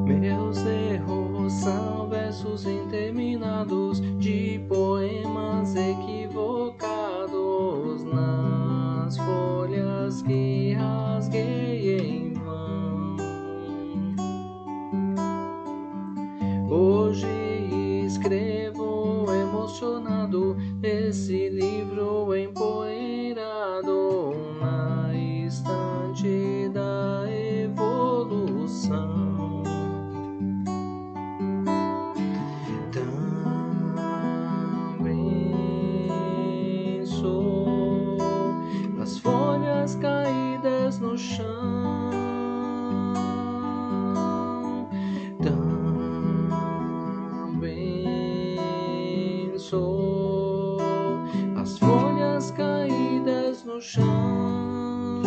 Meus erros são versos interminados de poemas equivocados nas folhas que rasguei em vão. Hoje escrevo emocionado esse livro empoeirado na estante da evolução. Também sou as folhas caídas no chão. Também sou as folhas caídas no chão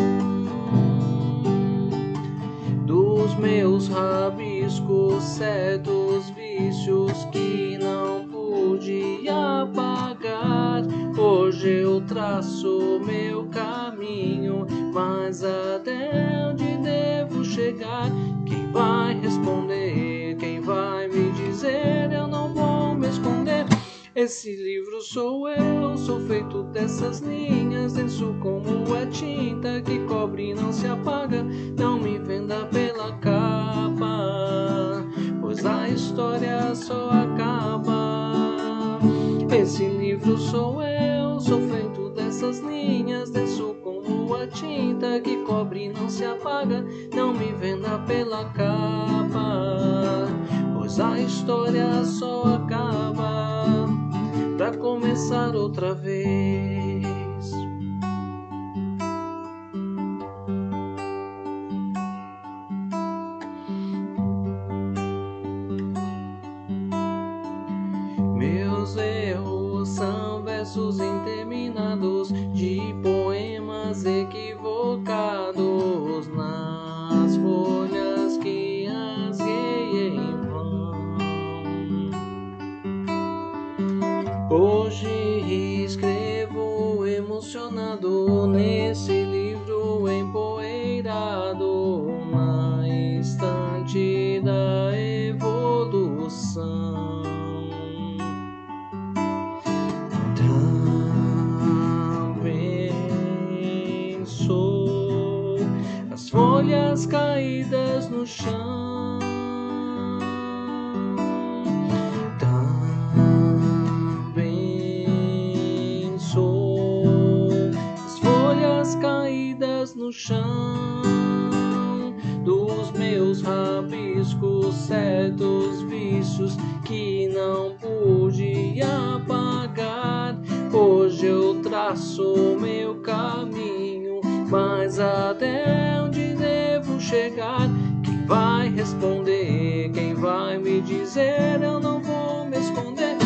dos meus rabiscos, certos vícios que não pude apagar. Hoje eu traço meu caminho, mas até onde devo chegar? Quem vai responder? Quem vai me dizer? Eu não vou me esconder. Esse livro sou eu, sou feito dessas linhas, denso como a tinta que cobre e não se apaga. Não me venda pela capa, pois a história só acaba. Esse livro sou eu, sou feito dessas linhas, denso como a tinta que cobre e não se apaga. Não me venda pela capa, pois a história só acaba pra começar outra vez. Meus erros são versos interminados de poemas equivocados nas folhas que rasguei em vão. Hoje escrevo emocionado nesse livro empoeirado na estante da evolução. Também sou as folhas caídas no chão. Também sou as folhas caídas no chão dos meus rabiscos, certos vícios que não pude apagar. Hoje eu traço meu caminho, mas até onde devo chegar? Quem vai responder? Quem vai me dizer? Eu não vou me esconder.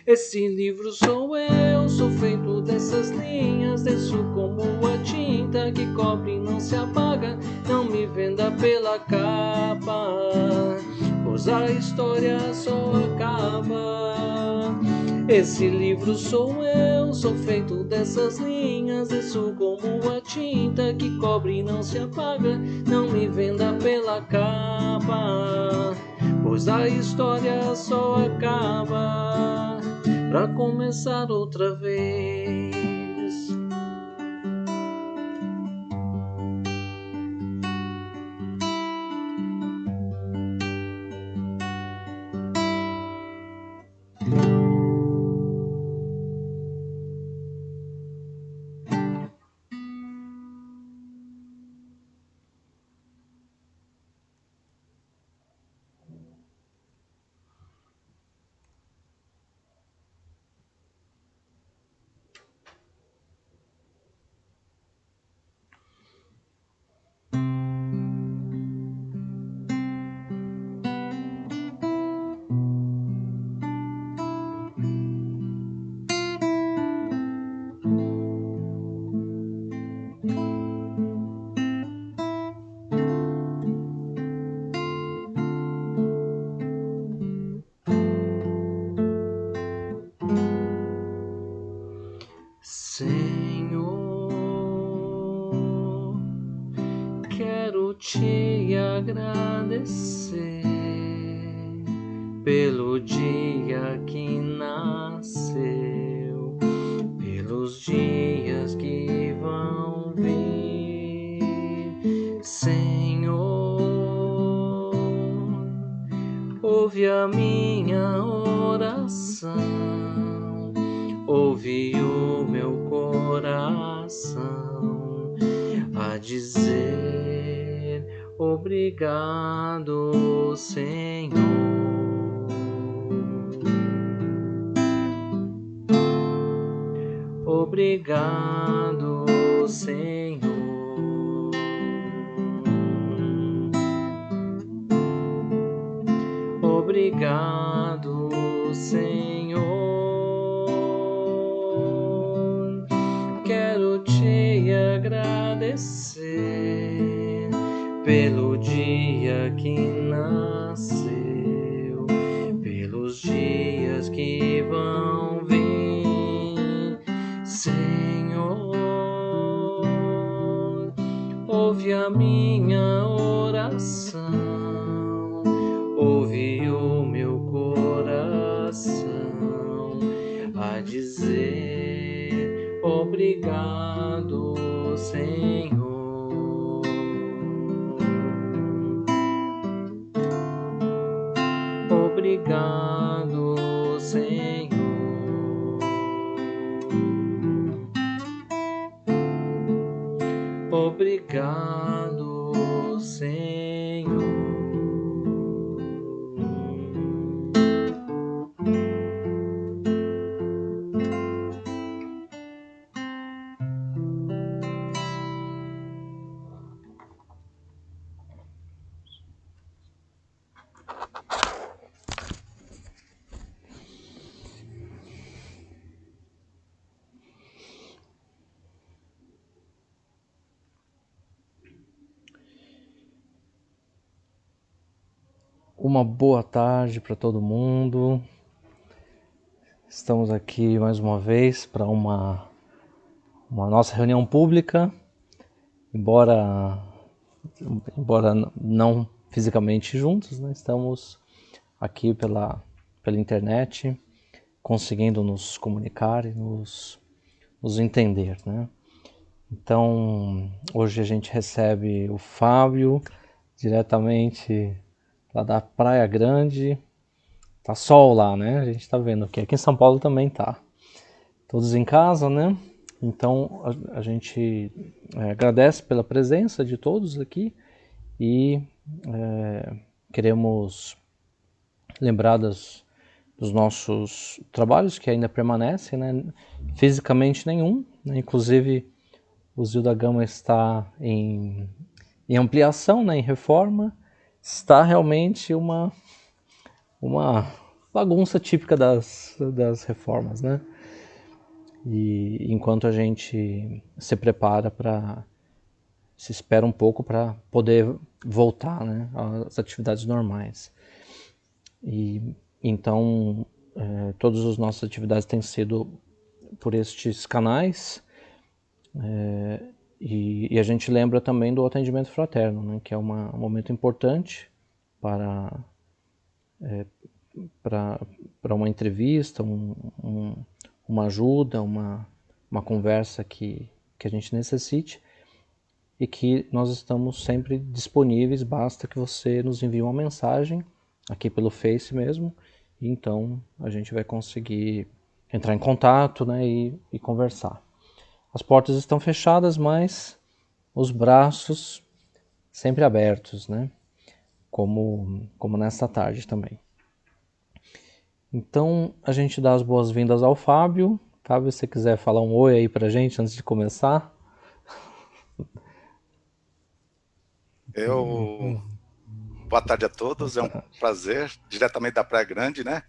Esse livro sou eu, sou feito dessas linhas, denso como a tinta que cobre e não se apaga. Não me venda pela capa, pois a história só acaba. Esse livro sou eu, sou feito dessas linhas, denso como a tinta que cobre e não se apaga. Não me venda pela capa, pois a história só acaba pra começar outra vez. Senhor, quero te agradecer pelo dia que nasceu, pelos dias que vão vir, Senhor, ouve a minha oração, ouve o meu coração a dizer obrigado, Senhor. Obrigado, Senhor. Obrigado, Senhor. Quero te agradecer pelo dia que nasceu, pelos dias que vão vir, Senhor. Ouve a minha oração, ouve o meu coração a dizer obrigado, Senhor. Obrigado, Senhor. Obrigado, Senhor. Uma boa tarde para todo mundo. Estamos aqui mais uma vez para uma nossa reunião pública, embora não fisicamente juntos, né? Estamos aqui pela internet, conseguindo nos comunicar e nos entender, né? Então, hoje a gente recebe o Fábio, diretamente lá da Praia Grande. Tá sol lá, né? A gente tá vendo aqui. Aqui em São Paulo também tá. Todos em casa, né? Então, a gente agradece pela presença de todos aqui e queremos lembrar dos nossos trabalhos que ainda permanecem, né? Fisicamente nenhum, né? Inclusive o Zio da Gama está em ampliação, né? Em reforma. Está realmente uma bagunça típica das reformas, né? E enquanto a gente se prepara se espera um pouco para poder voltar, né, às atividades normais. E então todas as nossas atividades têm sido por estes canais, e a gente lembra também do atendimento fraterno, né, que é um momento importante para uma entrevista, uma ajuda, uma conversa que a gente necessite, e que nós estamos sempre disponíveis, basta que você nos envie uma mensagem aqui pelo Face mesmo, e então a gente vai conseguir entrar em contato, né, e conversar. As portas estão fechadas, mas os braços sempre abertos, né, como nesta tarde também. Então, a gente dá as boas-vindas ao Fábio. Fábio, se você quiser falar um oi aí pra gente antes de começar. Boa tarde a todos, é um prazer, diretamente da Praia Grande, né?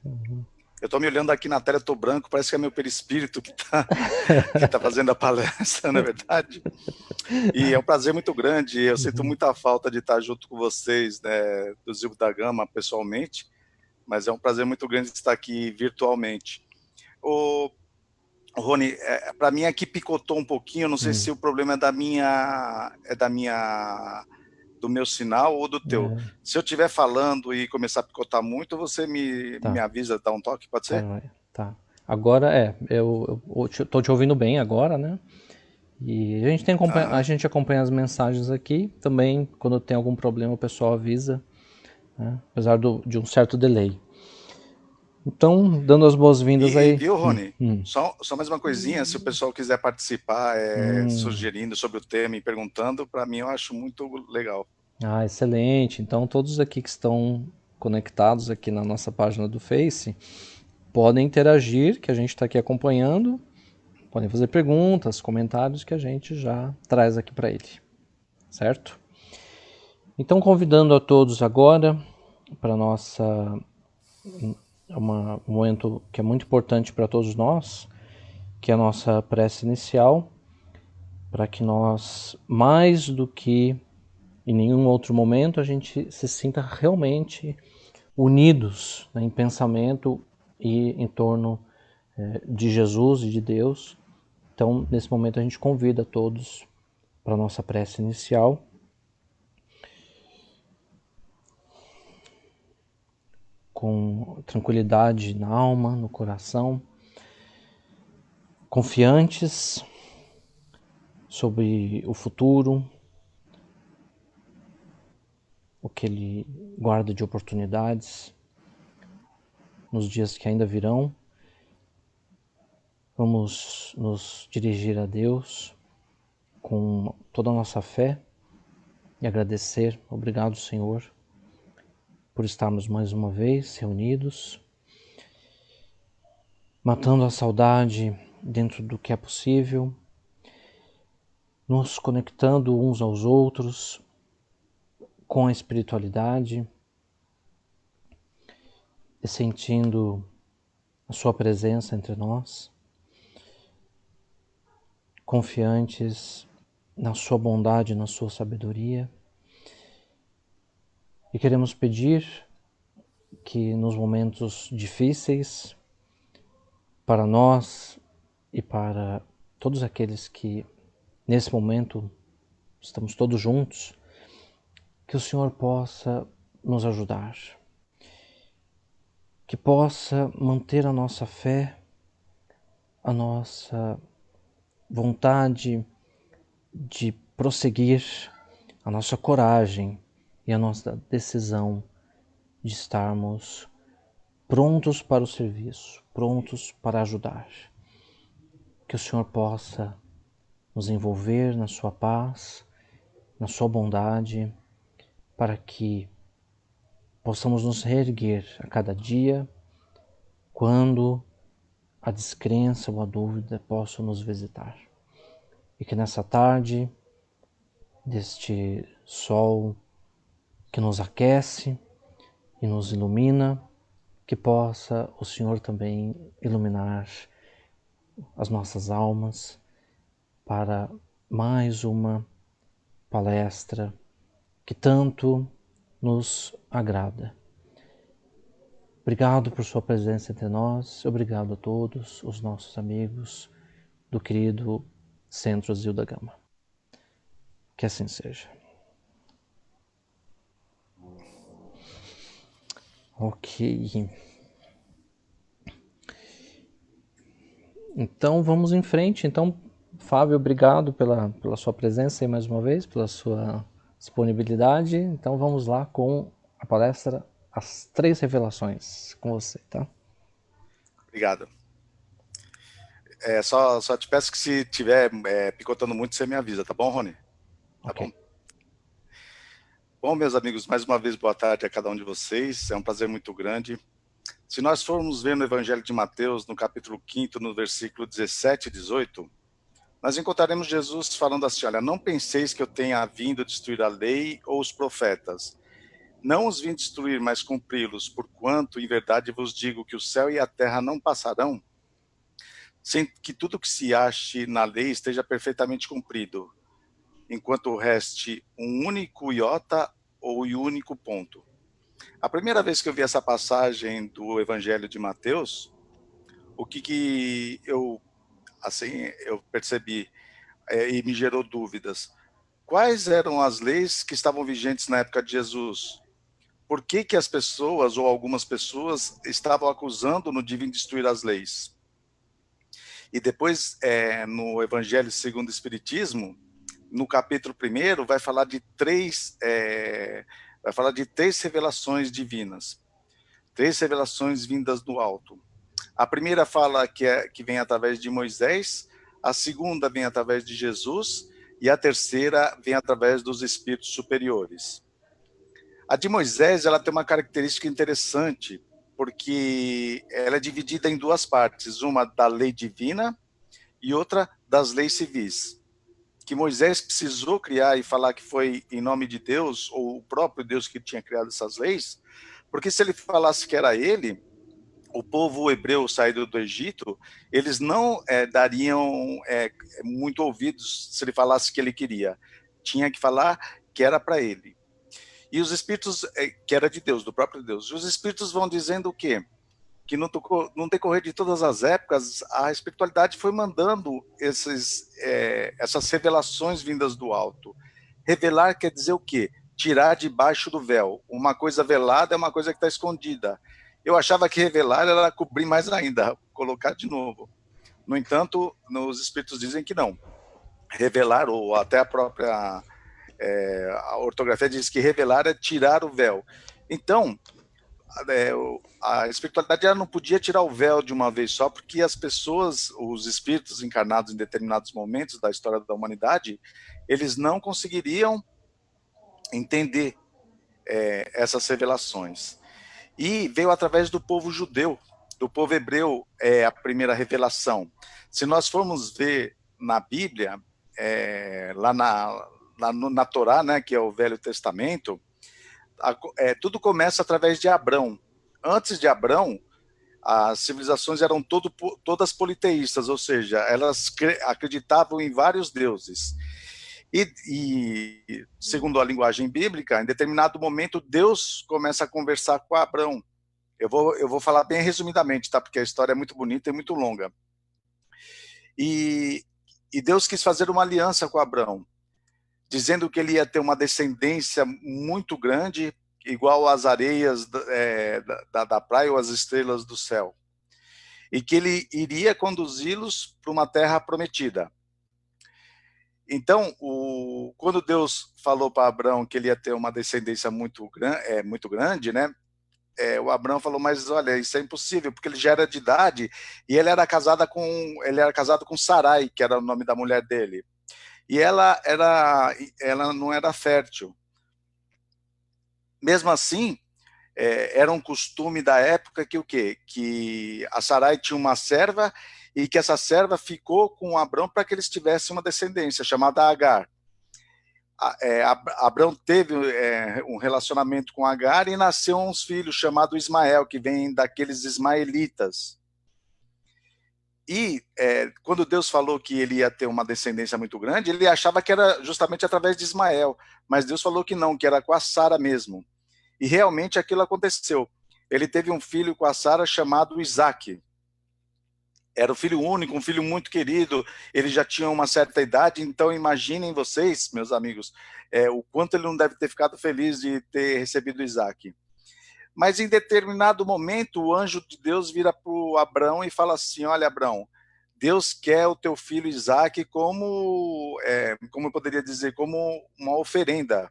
Eu estou me olhando aqui na tela, eu estou branco, parece que é meu perispírito que tá fazendo a palestra, não é verdade? E é um prazer muito grande, eu sinto muita falta de estar junto com vocês, né, do Zio da Gama, pessoalmente, mas é um prazer muito grande estar aqui virtualmente. O Rony, para mim aqui picotou um pouquinho, não sei se o problema é da minha do meu sinal ou do teu. Se eu estiver falando e começar a picotar muito, você me avisa, dá um toque, pode ser? Tá. Agora eu tô te ouvindo bem agora, né? E a gente acompanha as mensagens aqui. Também, quando tem algum problema, o pessoal avisa, né? Apesar de um certo delay. Então, dando as boas-vindas aí. Viu, Rony? Só mais uma coisinha, se o pessoal quiser participar, sugerindo sobre o tema e perguntando, para mim eu acho muito legal. Ah, excelente. Então, todos aqui que estão conectados aqui na nossa página do Face podem interagir, que a gente está aqui acompanhando. Podem fazer perguntas, comentários que a gente já traz aqui para ele, certo? Então, convidando a todos agora para um momento que é muito importante para todos nós, que é a nossa prece inicial, para que nós, mais do que em nenhum outro momento, a gente se sinta realmente unidos, né, em pensamento e em torno de Jesus e de Deus. Então, nesse momento, a gente convida todos para a nossa prece inicial. Com tranquilidade na alma, no coração, confiantes sobre o futuro, o que Ele guarda de oportunidades nos dias que ainda virão. Vamos nos dirigir a Deus com toda a nossa fé e agradecer. Obrigado, Senhor, por estarmos mais uma vez reunidos, matando a saudade dentro do que é possível, nos conectando uns aos outros com a espiritualidade e sentindo a sua presença entre nós, confiantes na sua bondade, na sua sabedoria. E queremos pedir que nos momentos difíceis, para nós e para todos aqueles que nesse momento estamos todos juntos, que o Senhor possa nos ajudar, que possa manter a nossa fé, a nossa vontade de prosseguir, a nossa coragem e a nossa decisão de estarmos prontos para o serviço, prontos para ajudar. Que o Senhor possa nos envolver na sua paz, na sua bondade, para que possamos nos reerguer a cada dia quando a descrença ou a dúvida possam nos visitar. E que nessa tarde, deste sol que nos aquece e nos ilumina, que possa o Senhor também iluminar as nossas almas para mais uma palestra que tanto nos agrada. Obrigado por sua presença entre nós, obrigado a todos os nossos amigos do querido Centro Zil da Gama. Que assim seja. Ok. Então vamos em frente. Então, Fábio, obrigado pela sua presença aí mais uma vez, pela sua disponibilidade. Então vamos lá com a palestra As Três Revelações, com você, tá? Obrigado. Só te peço que se tiver picotando muito, você me avisa, tá bom, Rony? Tá Ok. bom. Bom, meus amigos, mais uma vez boa tarde a cada um de vocês. É um prazer muito grande. Se nós formos ver no Evangelho de Mateus, no capítulo 5º, no versículo 17 e 18, nós encontraremos Jesus falando assim: olha, não penseis que eu tenha vindo destruir a lei ou os profetas. Não os vim destruir, mas cumpri-los, porquanto, em verdade, vos digo que o céu e a terra não passarão, sem que tudo que se ache na lei esteja perfeitamente cumprido, enquanto reste um único iota ou único ponto. A primeira vez que eu vi essa passagem do Evangelho de Mateus, o que eu percebi e me gerou dúvidas. quais eram as leis que estavam vigentes na época de Jesus? Por que que as pessoas, ou algumas pessoas, estavam acusando-no de vir destruir as leis? E depois, no Evangelho segundo o Espiritismo, no capítulo 1, vai falar de três revelações divinas, três revelações vindas do alto. A primeira fala que vem através de Moisés, a segunda vem através de Jesus, e a terceira vem através dos espíritos superiores. A de Moisés, ela tem uma característica interessante, porque ela é dividida em duas partes, uma da lei divina e outra das leis civis. Que Moisés precisou criar e falar que foi em nome de Deus, ou o próprio Deus que tinha criado essas leis, porque se ele falasse que era ele, o povo hebreu saído do Egito, eles não dariam muito ouvidos se ele falasse que ele queria. Tinha que falar que era para ele. E os espíritos, que era de Deus, do próprio Deus. E os espíritos vão dizendo o quê? Que no decorrer de todas as épocas, a espiritualidade foi mandando essas revelações vindas do alto. Revelar quer dizer o quê? Tirar debaixo do véu. Uma coisa velada é uma coisa que está escondida. Eu achava que revelar era cobrir mais ainda, colocar de novo. No entanto, os espíritos dizem que não. Revelar, ou até a própria a ortografia diz que revelar é tirar o véu. Então, a espiritualidade ela não podia tirar o véu de uma vez só, porque as pessoas, os espíritos encarnados em determinados momentos da história da humanidade, eles não conseguiriam entender essas revelações. E veio através do povo judeu, do povo hebreu, a primeira revelação. Se nós formos ver na Bíblia, lá na Torá, né, que é o Velho Testamento, tudo começa através de Abrão. Antes de Abrão, as civilizações eram todas politeístas, ou seja, elas acreditavam em vários deuses. E, segundo a linguagem bíblica, em determinado momento, Deus começa a conversar com Abrão. Eu vou falar bem resumidamente, tá? Porque a história é muito bonita e muito longa. E Deus quis fazer uma aliança com Abrão, dizendo que ele ia ter uma descendência muito grande, igual às areias da praia ou às estrelas do céu. E que ele iria conduzi-los para uma terra prometida. Então, quando Deus falou para Abrão que ele ia ter uma descendência muito grande, né? O Abrão falou, mas olha, isso é impossível, porque ele já era de idade e ele era casado com Sarai, que era o nome da mulher dele. E ela não era fértil. Mesmo assim, era um costume da época que o quê? Que a Sarai tinha uma serva e que essa serva ficou com Abrão para que eles tivessem uma descendência, chamada Agar. Abrão teve um relacionamento com Agar e nasceu uns filhos chamados Ismael, que vem daqueles ismaelitas. E quando Deus falou que ele ia ter uma descendência muito grande, ele achava que era justamente através de Ismael, mas Deus falou que não, que era com a Sara mesmo. E realmente aquilo aconteceu. Ele teve um filho com a Sara chamado Isaac. Era o filho único, um filho muito querido, ele já tinha uma certa idade, então imaginem vocês, meus amigos, o quanto ele não deve ter ficado feliz de ter recebido Isaac. Mas em determinado momento, o anjo de Deus vira para o Abrão e fala assim, olha, Abrão, Deus quer o teu filho Isaac como eu poderia dizer, como uma oferenda,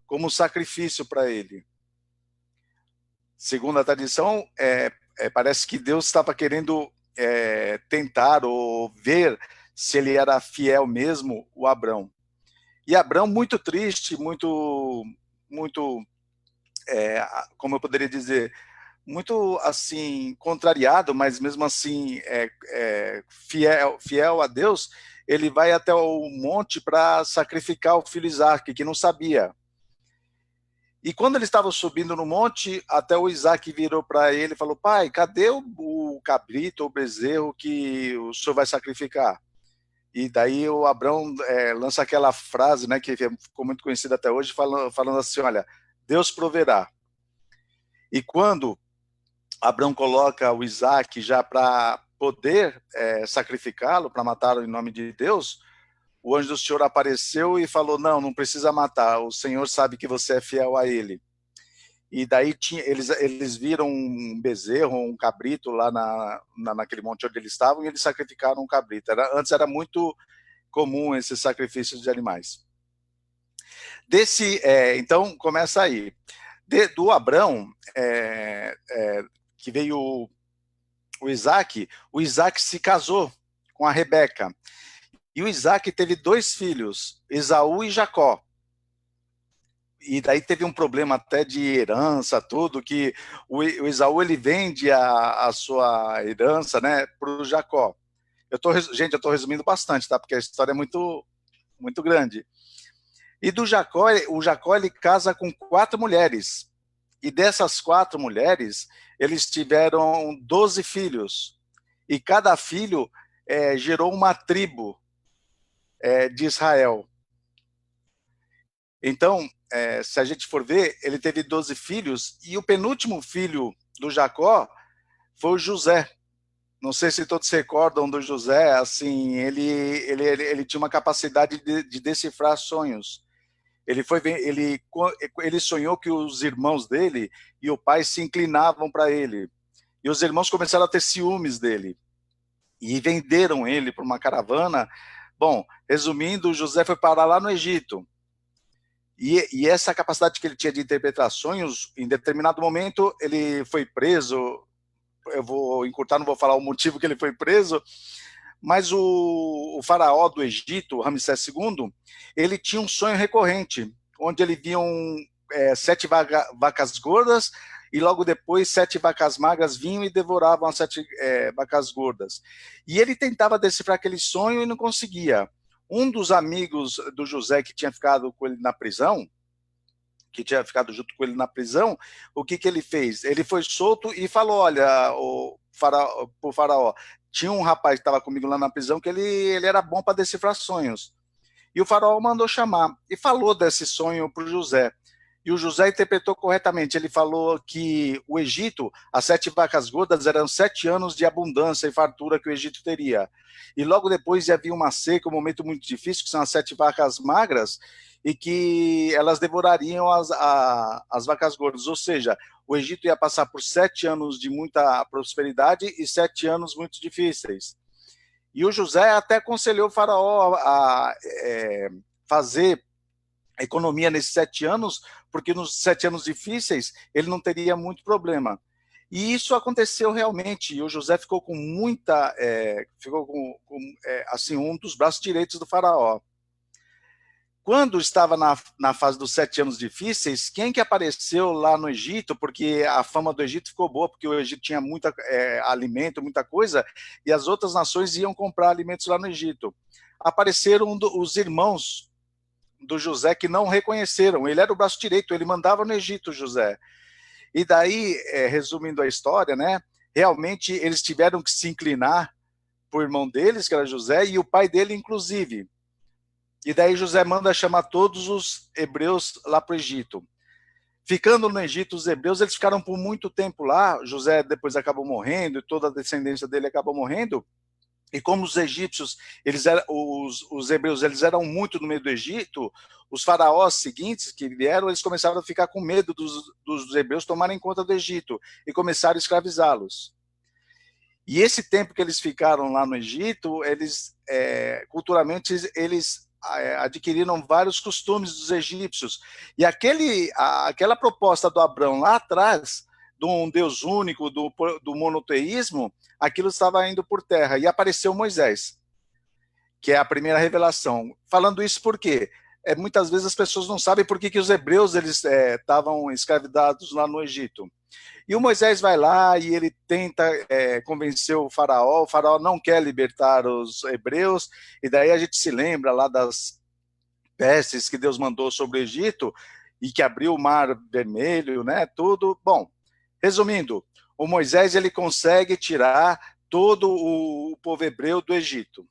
como sacrifício para ele. Segundo a tradição, parece que Deus estava querendo tentar ou ver se ele era fiel mesmo, o Abrão. E Abrão, muito triste, muito, como eu poderia dizer, muito assim, contrariado, mas mesmo assim fiel a Deus, ele vai até o monte para sacrificar o filho Isaac, que não sabia. E quando ele estava subindo no monte, até o Isaac virou para ele e falou, pai, cadê o cabrito, o bezerro que o senhor vai sacrificar? E daí o Abrão lança aquela frase, né, que ficou muito conhecida até hoje, falando assim, olha, Deus proverá. E quando Abrão coloca o Isaac já para poder sacrificá-lo, para matá-lo em nome de Deus, o anjo do Senhor apareceu e falou, não precisa matar, o Senhor sabe que você é fiel a ele. E daí eles viram um bezerro, um cabrito lá naquele monte onde eles estavam, e eles sacrificaram um cabrito. Antes era muito comum esses sacrifícios de animais. Então, começa aí. Do Abrão, que veio o Isaac se casou com a Rebeca. E o Isaac teve 2 filhos, Esaú e Jacó. E daí teve um problema até de herança, tudo, que o Esaú ele vende a sua herança, né, para o Jacó. Gente, eu estou resumindo bastante, tá? Porque a história é muito, muito grande. E do Jacó, o Jacó ele casa com 4 mulheres. E dessas 4 mulheres, eles tiveram 12 filhos. E cada filho gerou uma tribo de Israel. Então, se a gente for ver, ele teve 12 filhos, e o penúltimo filho do Jacó foi o José. Não sei se todos se recordam do José, assim, ele tinha uma capacidade de decifrar sonhos. Ele sonhou que os irmãos dele e o pai se inclinavam para ele. E os irmãos começaram a ter ciúmes dele. E venderam ele para uma caravana. Bom, resumindo, José foi parar lá no Egito. E essa capacidade que ele tinha de interpretar sonhos, em determinado momento, ele foi preso. Eu vou encurtar, não vou falar o motivo que ele foi preso, mas o faraó do Egito, Ramsés II, ele tinha um sonho recorrente, onde ele via 7 vacas gordas, e logo depois 7 vacas magras vinham e devoravam as 7 vacas gordas. E ele tentava decifrar aquele sonho e não conseguia. Um dos amigos do José que tinha ficado com ele na prisão, o que ele fez? Ele foi solto e falou, olha, pro faraó, tinha um rapaz que estava comigo lá na prisão que ele era bom para decifrar sonhos. E o faraó mandou chamar e falou desse sonho para o José. E o José interpretou corretamente. Ele falou que o Egito, as 7 vacas gordas eram 7 anos de abundância e fartura que o Egito teria. E logo depois havia uma seca, um momento muito difícil, que são as 7 vacas magras, e que elas devorariam as vacas gordas. Ou seja, o Egito ia passar por 7 anos de muita prosperidade e 7 anos muito difíceis. E o José até aconselhou o faraó a fazer economia nesses 7 anos, porque nos 7 anos difíceis ele não teria muito problema. E isso aconteceu realmente, e o José ficou com muita, assim, um dos braços direitos do faraó. Quando estava na fase dos 7 anos difíceis, quem que apareceu lá no Egito, porque a fama do Egito ficou boa, porque o Egito tinha muito alimento, muita coisa, e as outras nações iam comprar alimentos lá no Egito. Apareceram os irmãos do José que não reconheceram. Ele era o braço direito, ele mandava no Egito, José. E daí, resumindo a história, né, realmente eles tiveram que se inclinar para o irmão deles, que era José, e o pai dele, inclusive. E daí José manda chamar todos os hebreus lá para o Egito. Ficando no Egito, os hebreus, eles ficaram por muito tempo lá. José depois acabou morrendo, e toda a descendência dele acabou morrendo. E como os egípcios, os hebreus, eles eram muito no meio do Egito, os faraós seguintes que vieram, eles começaram a ficar com medo dos hebreus tomarem conta do Egito e começaram a escravizá-los. E esse tempo que eles ficaram lá no Egito, culturalmente, eles adquiriram vários costumes dos egípcios. E aquela proposta do Abrão lá atrás, de um Deus único, do monoteísmo, aquilo estava indo por terra. E apareceu Moisés, que é a primeira revelação. Falando isso por quê? Muitas vezes as pessoas não sabem por que os hebreus estavam escravizados lá no Egito. E o Moisés vai lá e ele tenta convencer o faraó não quer libertar os hebreus, e daí a gente se lembra lá das pestes que Deus mandou sobre o Egito, e que abriu o mar vermelho, né, tudo. Bom, resumindo, o Moisés ele consegue tirar todo o povo hebreu do Egito.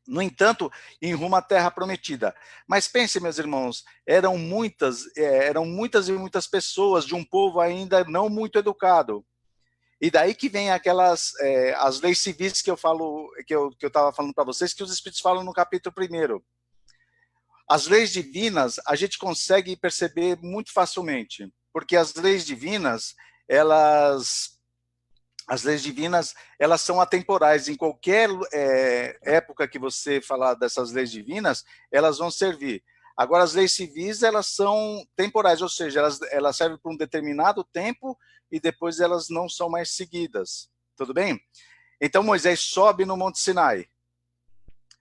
No entanto, em rumo à terra prometida. Mas pense, meus irmãos, eram muitas e muitas pessoas de um povo ainda não muito educado. E daí que vem aquelas, as leis civis que eu falo, que eu estava falando para vocês, que os Espíritos falam no capítulo 1º. As leis divinas a gente consegue perceber muito facilmente, porque as leis divinas, elas são atemporais. Em qualquer época que você falar dessas leis divinas, elas vão servir. Agora, as leis civis, elas são temporais, ou seja, elas servem por um determinado tempo e depois elas não são mais seguidas. Tudo bem? Então, Moisés sobe no Monte Sinai.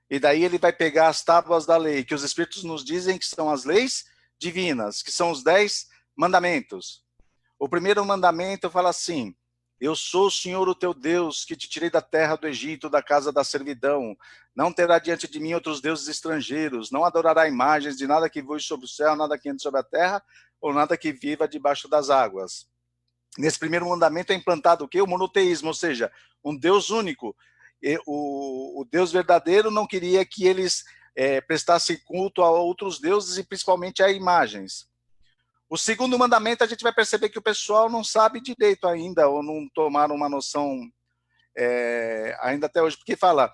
E daí ele vai pegar as tábuas da lei, que os Espíritos nos dizem que são as leis divinas, que são os 10 mandamentos. O primeiro mandamento fala assim: eu sou o Senhor, o teu Deus, que te tirei da terra do Egito, da casa da servidão. Não terá diante de mim outros deuses estrangeiros. Não adorará imagens de nada que voe sobre o céu, nada que ande sobre a terra, ou nada que viva debaixo das águas. Nesse primeiro mandamento é implantado o quê? O monoteísmo, ou seja, um Deus único. E o Deus verdadeiro não queria que eles prestassem culto a outros deuses e principalmente a imagens. O segundo mandamento, a gente vai perceber que o pessoal não sabe direito ainda, ou não tomaram uma noção ainda até hoje, porque fala,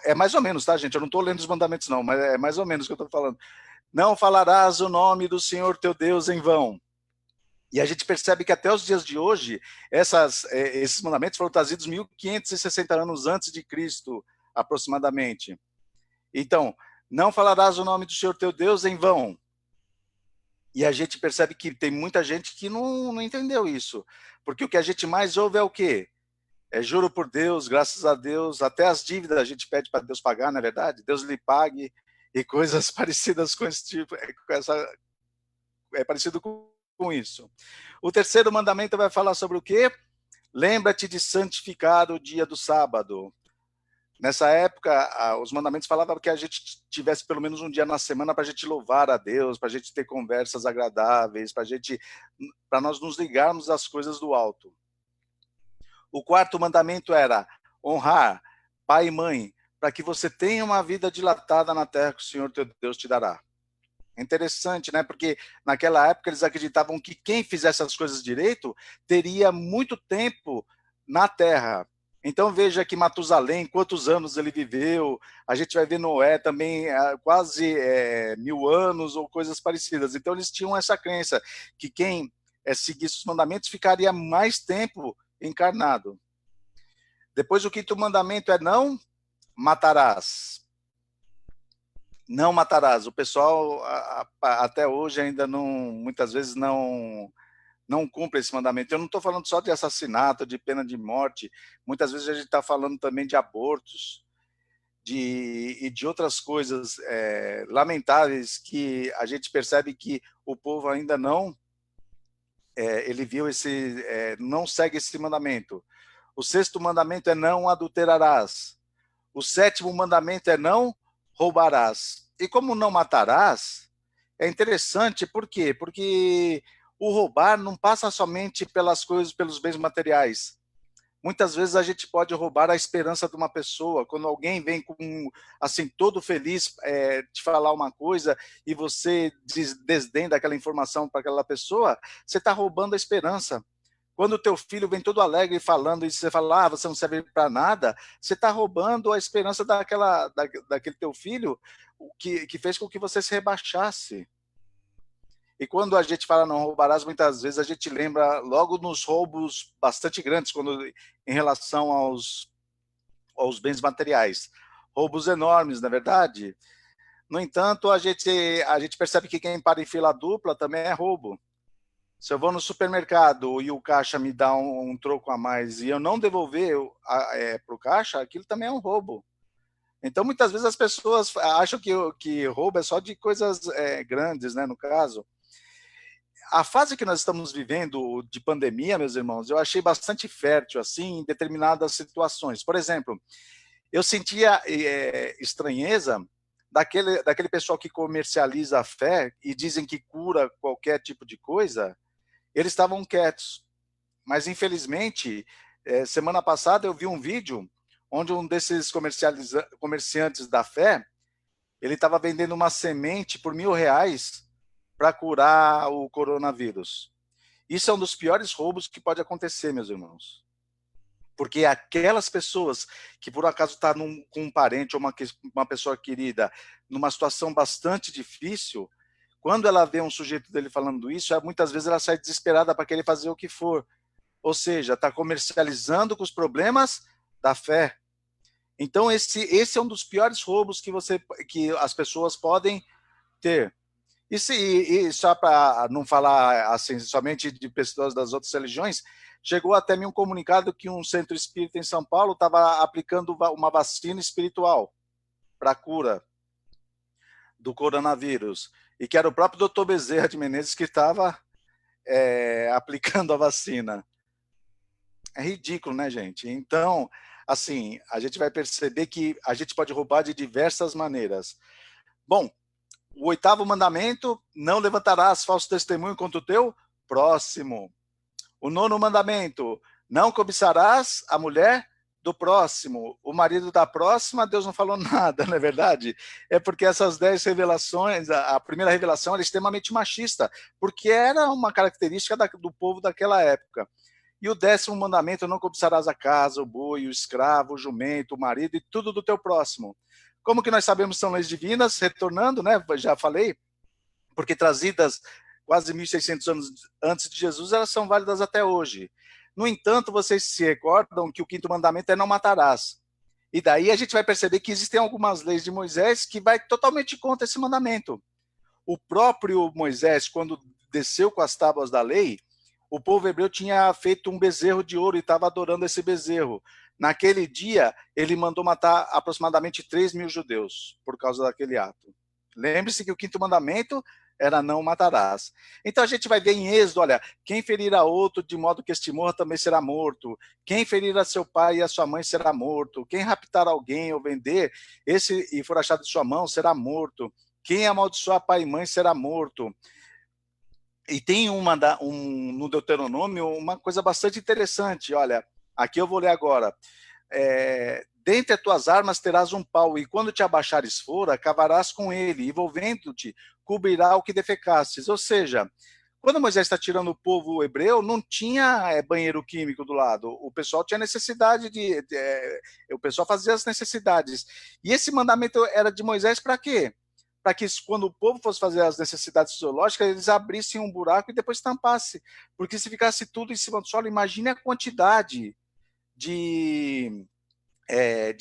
é mais ou menos, tá, gente? Eu não estou lendo os mandamentos, não, mas é mais ou menos o que eu estou falando. Não falarás o nome do Senhor teu Deus em vão. E a gente percebe que até os dias de hoje, esses mandamentos foram trazidos 1560 anos antes de Cristo, aproximadamente. Então, não falarás o nome do Senhor teu Deus em vão. E a gente percebe que tem muita gente que não entendeu isso. Porque o que a gente mais ouve é o quê? Juro por Deus, graças a Deus, até as dívidas a gente pede para Deus pagar, não é verdade? Deus lhe pague, e coisas parecidas com esse tipo, parecido com isso. O terceiro mandamento vai falar sobre o quê? Lembra-te de santificar o dia do sábado. Nessa época, os mandamentos falavam que a gente tivesse pelo menos um dia na semana para a gente louvar a Deus, para a gente ter conversas agradáveis, para nós nos ligarmos às coisas do alto. O quarto mandamento era honrar pai e mãe, para que você tenha uma vida dilatada na terra que o Senhor teu Deus te dará. É interessante, né? Porque naquela época eles acreditavam que quem fizesse as coisas direito teria muito tempo na terra. Então veja que Matusalém, quantos anos ele viveu, a gente vai ver Noé também, quase 1000 anos ou coisas parecidas. Então eles tinham essa crença que quem seguisse os mandamentos ficaria mais tempo encarnado. Depois o quinto mandamento é não matarás. Não matarás. O pessoal até hoje ainda muitas vezes não cumpre esse mandamento. Eu não estou falando só de assassinato, de pena de morte. Muitas vezes a gente está falando também de abortos e de outras coisas lamentáveis que a gente percebe que o povo ainda não ele viu não segue esse mandamento. O sexto mandamento é não adulterarás. O sétimo mandamento é não roubarás. E como não matarás, é interessante, por quê? Porque o roubar não passa somente pelas coisas, pelos bens materiais. Muitas vezes a gente pode roubar a esperança de uma pessoa. Quando alguém vem com, assim, todo feliz te falar uma coisa e você desdém daquela informação para aquela pessoa, você está roubando a esperança. Quando o teu filho vem todo alegre falando e você fala, você não serve para nada, você está roubando a esperança daquele teu filho que fez com que você se rebaixasse. E quando a gente fala não roubarás, muitas vezes a gente lembra logo nos roubos bastante grandes em relação aos bens materiais. Roubos enormes, na verdade. No entanto, a gente percebe que quem para em fila dupla também é roubo. Se eu vou no supermercado e o caixa me dá um troco a mais e eu não devolver para o caixa, aquilo também é um roubo. Então, muitas vezes as pessoas acham que roubo é só de coisas grandes, né, no caso. A fase que nós estamos vivendo de pandemia, meus irmãos, eu achei bastante fértil, assim, em determinadas situações. Por exemplo, eu sentia estranheza daquele pessoal que comercializa a fé e dizem que cura qualquer tipo de coisa. Eles estavam quietos. Mas, infelizmente, semana passada eu vi um vídeo onde um desses comerciantes da fé, ele estava vendendo uma semente por R$1.000 para curar o coronavírus. Isso é um dos piores roubos que pode acontecer, meus irmãos. Porque aquelas pessoas que por acaso estão com um parente ou uma pessoa querida numa situação bastante difícil, quando ela vê um sujeito dele falando isso, muitas vezes ela sai desesperada para querer fazer o que for. Ou seja, está comercializando com os problemas da fé. Então, esse é um dos piores roubos que as pessoas podem ter. E só para não falar assim, somente de pessoas das outras religiões, chegou até mim um comunicado que um centro espírita em São Paulo estava aplicando uma vacina espiritual para a cura do coronavírus. E que era o próprio doutor Bezerra de Menezes que estava aplicando a vacina. É ridículo, né, gente? Então, assim, a gente vai perceber que a gente pode roubar de diversas maneiras. Bom, o 8º mandamento, não levantarás falso testemunho contra o teu próximo. O 9º mandamento, não cobiçarás a mulher do próximo. O marido da próxima, Deus não falou nada, não é verdade? É porque essas 10 revelações, a primeira revelação era extremamente machista, porque era uma característica do povo daquela época. E o 10º mandamento, não cobiçarás a casa, o boi, o escravo, o jumento, o marido e tudo do teu próximo. Como que nós sabemos que são leis divinas? Retornando, né? Já falei, porque trazidas quase 1.600 anos antes de Jesus, elas são válidas até hoje. No entanto, vocês se recordam que o 5º mandamento é não matarás. E daí a gente vai perceber que existem algumas leis de Moisés que vai totalmente contra esse mandamento. O próprio Moisés, quando desceu com as tábuas da lei, o povo hebreu tinha feito um bezerro de ouro e estava adorando esse bezerro. Naquele dia, ele mandou matar aproximadamente 3.000 judeus por causa daquele ato. Lembre-se que o 5º mandamento era não matarás. Então a gente vai ver em Êxodo, olha, quem ferir a outro de modo que este morra também será morto. Quem ferir a seu pai e a sua mãe será morto. Quem raptar alguém ou vender e for achado de sua mão será morto. Quem amaldiçoar pai e mãe será morto. E tem no Deuteronômio uma coisa bastante interessante. Olha, aqui eu vou ler agora. Dentre as tuas armas terás um pau, e quando te abaixares fora, cavarás com ele, e volvendo-te, cobrirá o que defecastes. Ou seja, quando Moisés está tirando o povo hebreu, não tinha banheiro químico do lado. O pessoal tinha necessidade o pessoal fazia as necessidades. E esse mandamento era de Moisés para quê? Para que quando o povo fosse fazer as necessidades fisiológicas, eles abrissem um buraco e depois tampassem. Porque se ficasse tudo em cima do solo, imagine a quantidade de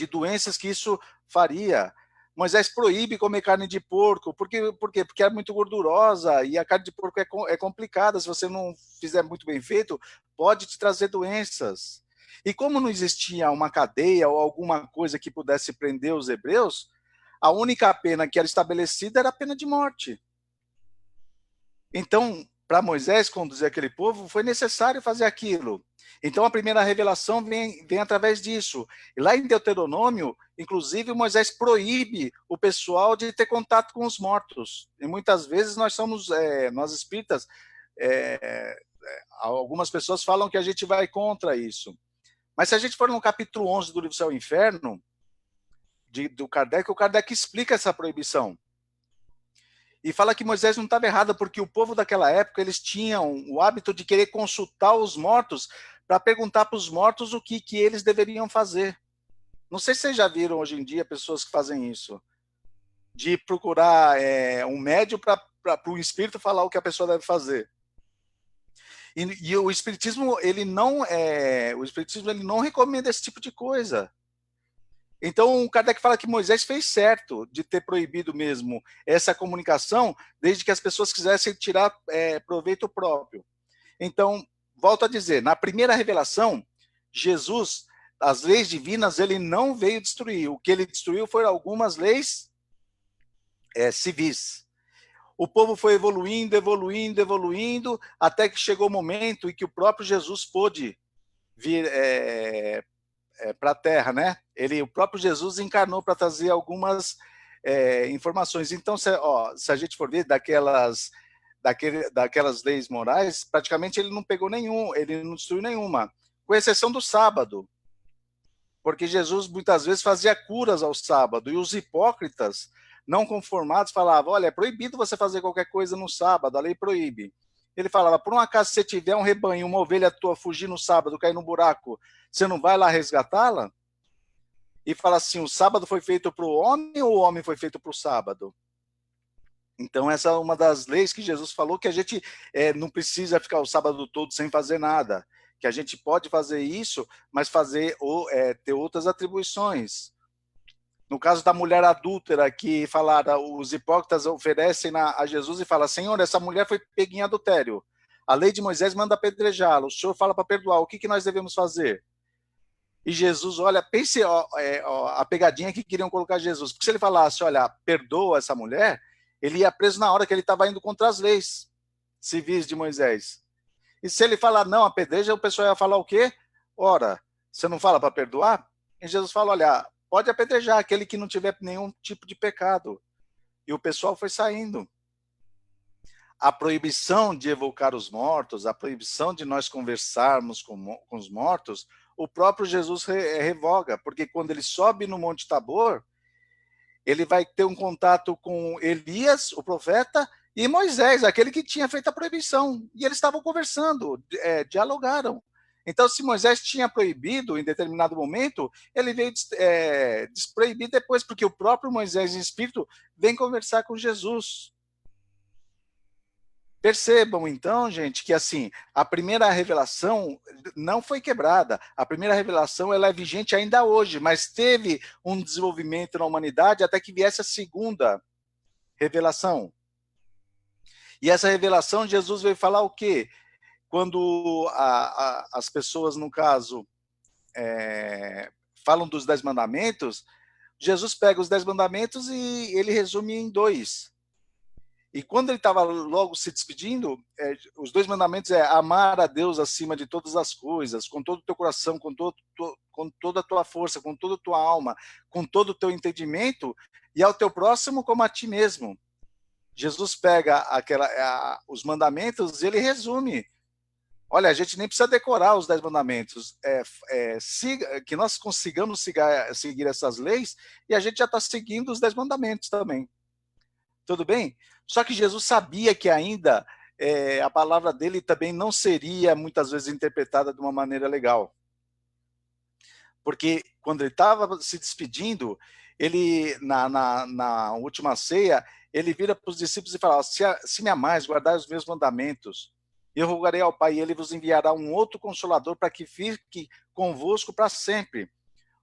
doenças que isso faria. Moisés proíbe comer carne de porco. Por quê? Porque é muito gordurosa e a carne de porco é complicada. Se você não fizer muito bem feito, pode te trazer doenças. E como não existia uma cadeia ou alguma coisa que pudesse prender os hebreus, a única pena que era estabelecida era a pena de morte. Então, para Moisés conduzir aquele povo, foi necessário fazer aquilo. Então, a primeira revelação vem através disso. E lá em Deuteronômio, inclusive, Moisés proíbe o pessoal de ter contato com os mortos. E muitas vezes nós espíritas, algumas pessoas falam que a gente vai contra isso. Mas se a gente for no capítulo 11 do livro Céu e Inferno, do Kardec, o Kardec explica essa proibição. E fala que Moisés não estava errado, porque o povo daquela época, eles tinham o hábito de querer consultar os mortos para perguntar para os mortos o que eles deveriam fazer. Não sei se vocês já viram hoje em dia pessoas que fazem isso, de procurar um médium para o espírito falar o que a pessoa deve fazer. E o espiritismo, ele não recomenda esse tipo de coisa. Então, o Kardec fala que Moisés fez certo de ter proibido mesmo essa comunicação, desde que as pessoas quisessem tirar proveito próprio. Então, volto a dizer, na primeira revelação, Jesus, as leis divinas, ele não veio destruir. O que ele destruiu foram algumas leis civis. O povo foi evoluindo, até que chegou o momento em que o próprio Jesus pôde vir para a Terra, né? O próprio Jesus encarnou para trazer algumas informações. Então, se a gente for ver daquelas leis morais, praticamente ele não pegou ele não destruiu nenhuma, com exceção do sábado, porque Jesus muitas vezes fazia curas ao sábado, e os hipócritas não conformados falavam, olha, é proibido você fazer qualquer coisa no sábado, a lei proíbe. Ele falava, por um acaso se você tiver um rebanho, uma ovelha tua fugir no sábado, cair no buraco, você não vai lá resgatá-la? E fala assim, o sábado foi feito para o homem ou o homem foi feito para o sábado? Então essa é uma das leis que Jesus falou, que a gente não precisa ficar o sábado todo sem fazer nada, que a gente pode fazer isso, mas fazer ter outras atribuições. No caso da mulher adúltera, que falaram, os hipócritas oferecem a Jesus e falam, Senhor, essa mulher foi pega em adultério. A lei de Moisés manda apedrejá-la. O Senhor fala para perdoar. O que nós devemos fazer? E Jesus, olha, pense a pegadinha que queriam colocar Jesus. Porque se ele falasse, olha, perdoa essa mulher, ele ia preso na hora que ele estava indo contra as leis civis de Moisés. E se ele falar, não, apedreja, o pessoal ia falar o quê? Ora, você não fala para perdoar? E Jesus fala, olha, pode apedrejar aquele que não tiver nenhum tipo de pecado. E o pessoal foi saindo. A proibição de evocar os mortos, a proibição de nós conversarmos com os mortos, o próprio Jesus revoga, porque quando ele sobe no Monte Tabor, ele vai ter um contato com Elias, o profeta, e Moisés, aquele que tinha feito a proibição. E eles estavam conversando, dialogaram. Então, se Moisés tinha proibido em determinado momento, ele veio desproibir depois, porque o próprio Moisés em espírito vem conversar com Jesus. Percebam, então, gente, que assim, a primeira revelação não foi quebrada. A primeira revelação ela é vigente ainda hoje, mas teve um desenvolvimento na humanidade até que viesse a segunda revelação. E essa revelação, Jesus veio falar o quê? Quando as pessoas, no caso, falam dos 10 mandamentos, Jesus pega os 10 mandamentos e ele resume em 2. E quando ele estava logo se despedindo, os 2 mandamentos é amar a Deus acima de todas as coisas, com todo o teu coração, com toda a tua força, com toda a tua alma, com todo o teu entendimento, e ao teu próximo como a ti mesmo. Jesus pega os mandamentos e ele resume. Olha, a gente nem precisa decorar os 10 mandamentos. Que nós consigamos seguir essas leis e a gente já está seguindo os 10 mandamentos também. Tudo bem? Só que Jesus sabia que ainda a palavra dele também não seria muitas vezes interpretada de uma maneira legal. Porque quando ele estava se despedindo, ele, na última ceia, ele vira para os discípulos e fala, se me amais, guardai os meus mandamentos, eu rogarei ao Pai, e ele vos enviará um outro Consolador para que fique convosco para sempre.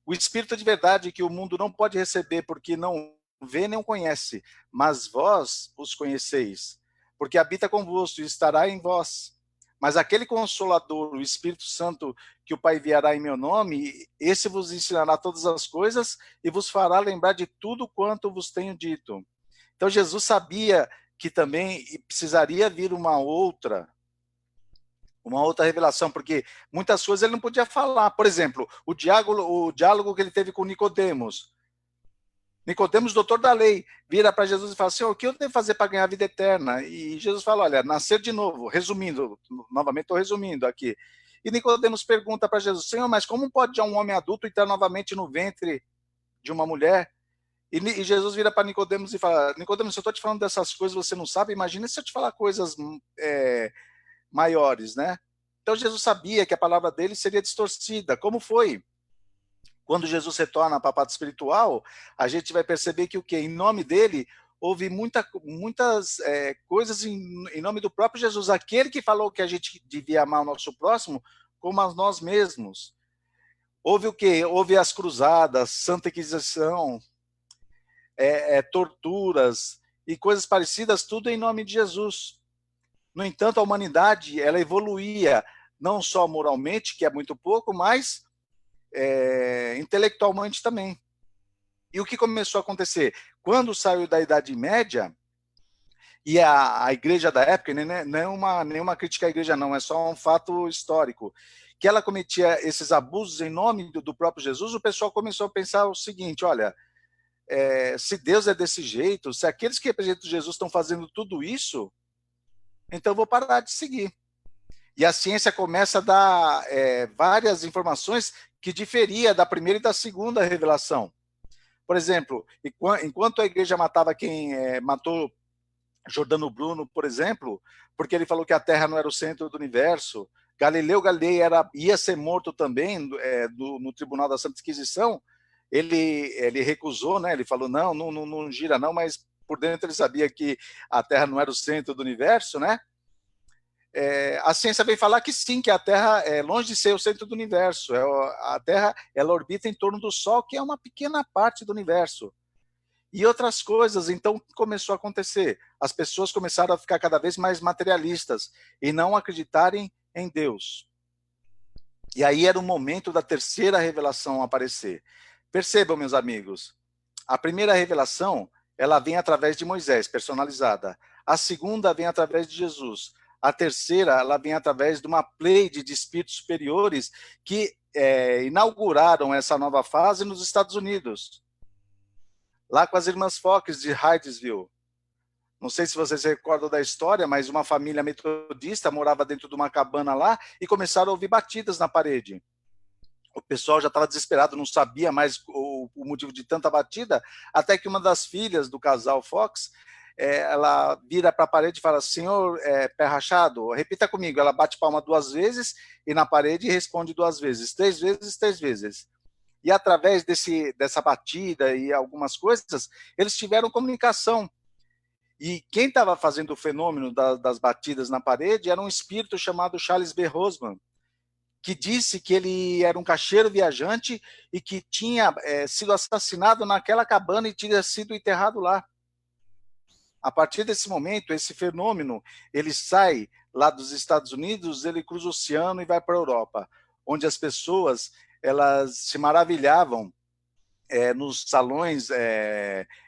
O Espírito de verdade que o mundo não pode receber, porque não vê nem o conhece, mas vós os conheceis, porque habita convosco e estará em vós. Mas aquele Consolador, o Espírito Santo, que o Pai enviará em meu nome, esse vos ensinará todas as coisas e vos fará lembrar de tudo quanto vos tenho dito. Então Jesus sabia que também precisaria vir uma outra revelação, porque muitas coisas ele não podia falar. Por exemplo, o diálogo que ele teve com Nicodemos. Nicodemos, doutor da lei, vira para Jesus e fala, Senhor, o que eu devo fazer para ganhar a vida eterna? E Jesus fala, olha, nascer de novo, resumindo, novamente estou resumindo aqui. E Nicodemos pergunta para Jesus, Senhor, mas como pode um homem adulto entrar novamente no ventre de uma mulher? E Jesus vira para Nicodemos e fala, Nicodemos, se eu estou te falando dessas coisas, você não sabe, imagina se eu te falar coisas maiores, né? Então Jesus sabia que a palavra dele seria distorcida. Como foi? Quando Jesus retorna para a parte espiritual, a gente vai perceber que o quê? Em nome dele, houve muitas coisas em nome do próprio Jesus. Aquele que falou que a gente devia amar o nosso próximo como a nós mesmos. Houve o quê? Houve as cruzadas, Santa Inquisição, torturas e coisas parecidas, tudo em nome de Jesus. No entanto, a humanidade ela evoluía, não só moralmente, que é muito pouco, mas intelectualmente também. E o que começou a acontecer? Quando saiu da Idade Média, e a igreja da época, não é nenhuma crítica à igreja não, é só um fato histórico, que ela cometia esses abusos em nome do próprio Jesus, o pessoal começou a pensar o seguinte, olha, se Deus é desse jeito, se aqueles que representam Jesus estão fazendo tudo isso, então eu vou parar de seguir. E a ciência começa a dar várias informações que diferia da primeira e da segunda revelação. Por exemplo, enquanto a igreja matava quem matou Giordano Bruno, por exemplo, porque ele falou que a Terra não era o centro do universo. Galileu Galilei ia ser morto também no Tribunal da Santa Inquisição. Ele recusou, né? Ele falou, não gira não, mas por dentro ele sabia que a Terra não era o centro do universo, né? A ciência vem falar que sim, que a Terra é longe de ser o centro do universo. A Terra, ela orbita em torno do Sol, que é uma pequena parte do universo. E outras coisas, então, começou a acontecer. As pessoas começaram a ficar cada vez mais materialistas e não acreditarem em Deus. E aí era o momento da terceira revelação aparecer. Percebam, meus amigos, a primeira revelação, ela vem através de Moisés, personalizada. A segunda vem através de Jesus. A terceira, ela vem através de uma pleide de espíritos superiores que inauguraram essa nova fase nos Estados Unidos. Lá com as irmãs Fox de Hydesville. Não sei se vocês se recordam da história, mas uma família metodista morava dentro de uma cabana lá e começaram a ouvir batidas na parede. O pessoal já estava desesperado, não sabia mais o motivo de tanta batida, até que uma das filhas do casal Fox, ela vira para a parede e fala, senhor pé rachado, repita comigo. Ela bate palma 2 vezes e na parede responde 2 vezes, 3 vezes, 3 vezes. E através dessa batida e algumas coisas, eles tiveram comunicação. E quem estava fazendo o fenômeno das batidas na parede era um espírito chamado Charles B. Rosman, que disse que ele era um caixeiro viajante e que tinha sido assassinado naquela cabana e tinha sido enterrado lá. A partir desse momento, esse fenômeno, ele sai lá dos Estados Unidos, ele cruza o oceano e vai para a Europa, onde as pessoas elas se maravilhavam nos salões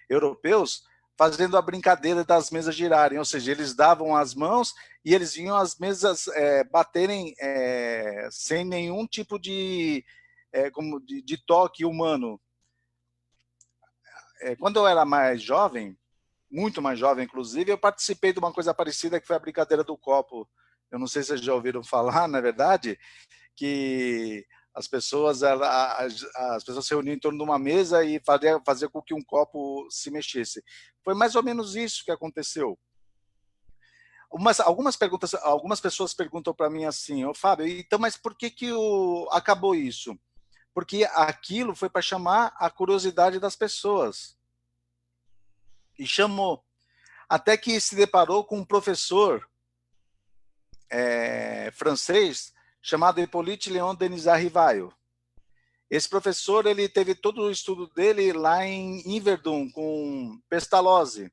europeus, fazendo a brincadeira das mesas girarem, ou seja, eles davam as mãos e eles vinham as mesas baterem sem nenhum tipo de toque humano. Quando eu era mais jovem, muito mais jovem, inclusive, eu participei de uma coisa parecida que foi a brincadeira do copo. Eu não sei se vocês já ouviram falar, na verdade, que as pessoas se reuniam em torno de uma mesa e fazia com que um copo se mexesse. Foi mais ou menos isso que aconteceu. Algumas pessoas perguntam para mim assim, Fábio, então, mas por que acabou isso? Porque aquilo foi para chamar a curiosidade das pessoas. E chamou. Até que se deparou com um professor francês chamado Hippolyte Léon Denisard Rivail. Esse professor, ele teve todo o estudo dele lá em Yverdon, com Pestalozzi.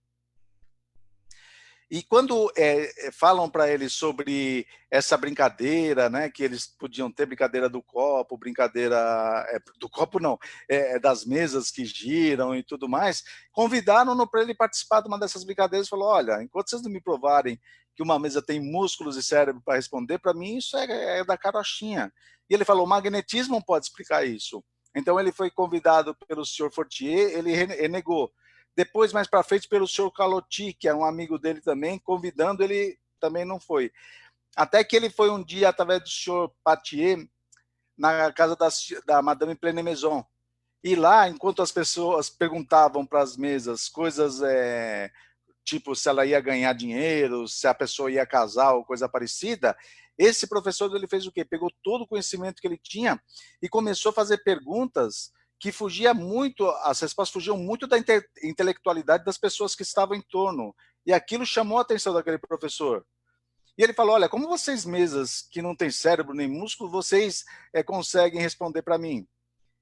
E quando falam para ele sobre essa brincadeira, né, que eles podiam ter brincadeira do copo, do copo não, das mesas que giram e tudo mais, convidaram-no para ele participar de uma dessas brincadeiras e falou, olha, enquanto vocês não me provarem que uma mesa tem músculos e cérebro para responder, para mim isso é da carochinha. E ele falou, o magnetismo pode explicar isso. Então ele foi convidado pelo senhor Fortier, ele renegou. Depois, mais para frente, pelo senhor Calotti, que é um amigo dele também, convidando, ele também não foi. Até que ele foi um dia, através do senhor Patier, na casa da Madame Pleine Maison. E lá, enquanto as pessoas perguntavam para as mesas coisas tipo se ela ia ganhar dinheiro, se a pessoa ia casar ou coisa parecida, esse professor ele fez o quê? Pegou todo o conhecimento que ele tinha e começou a fazer perguntas que as respostas fugiam muito da intelectualidade das pessoas que estavam em torno. E aquilo chamou a atenção daquele professor. E ele falou, olha, como vocês mesas que não têm cérebro nem músculo, vocês conseguem responder para mim?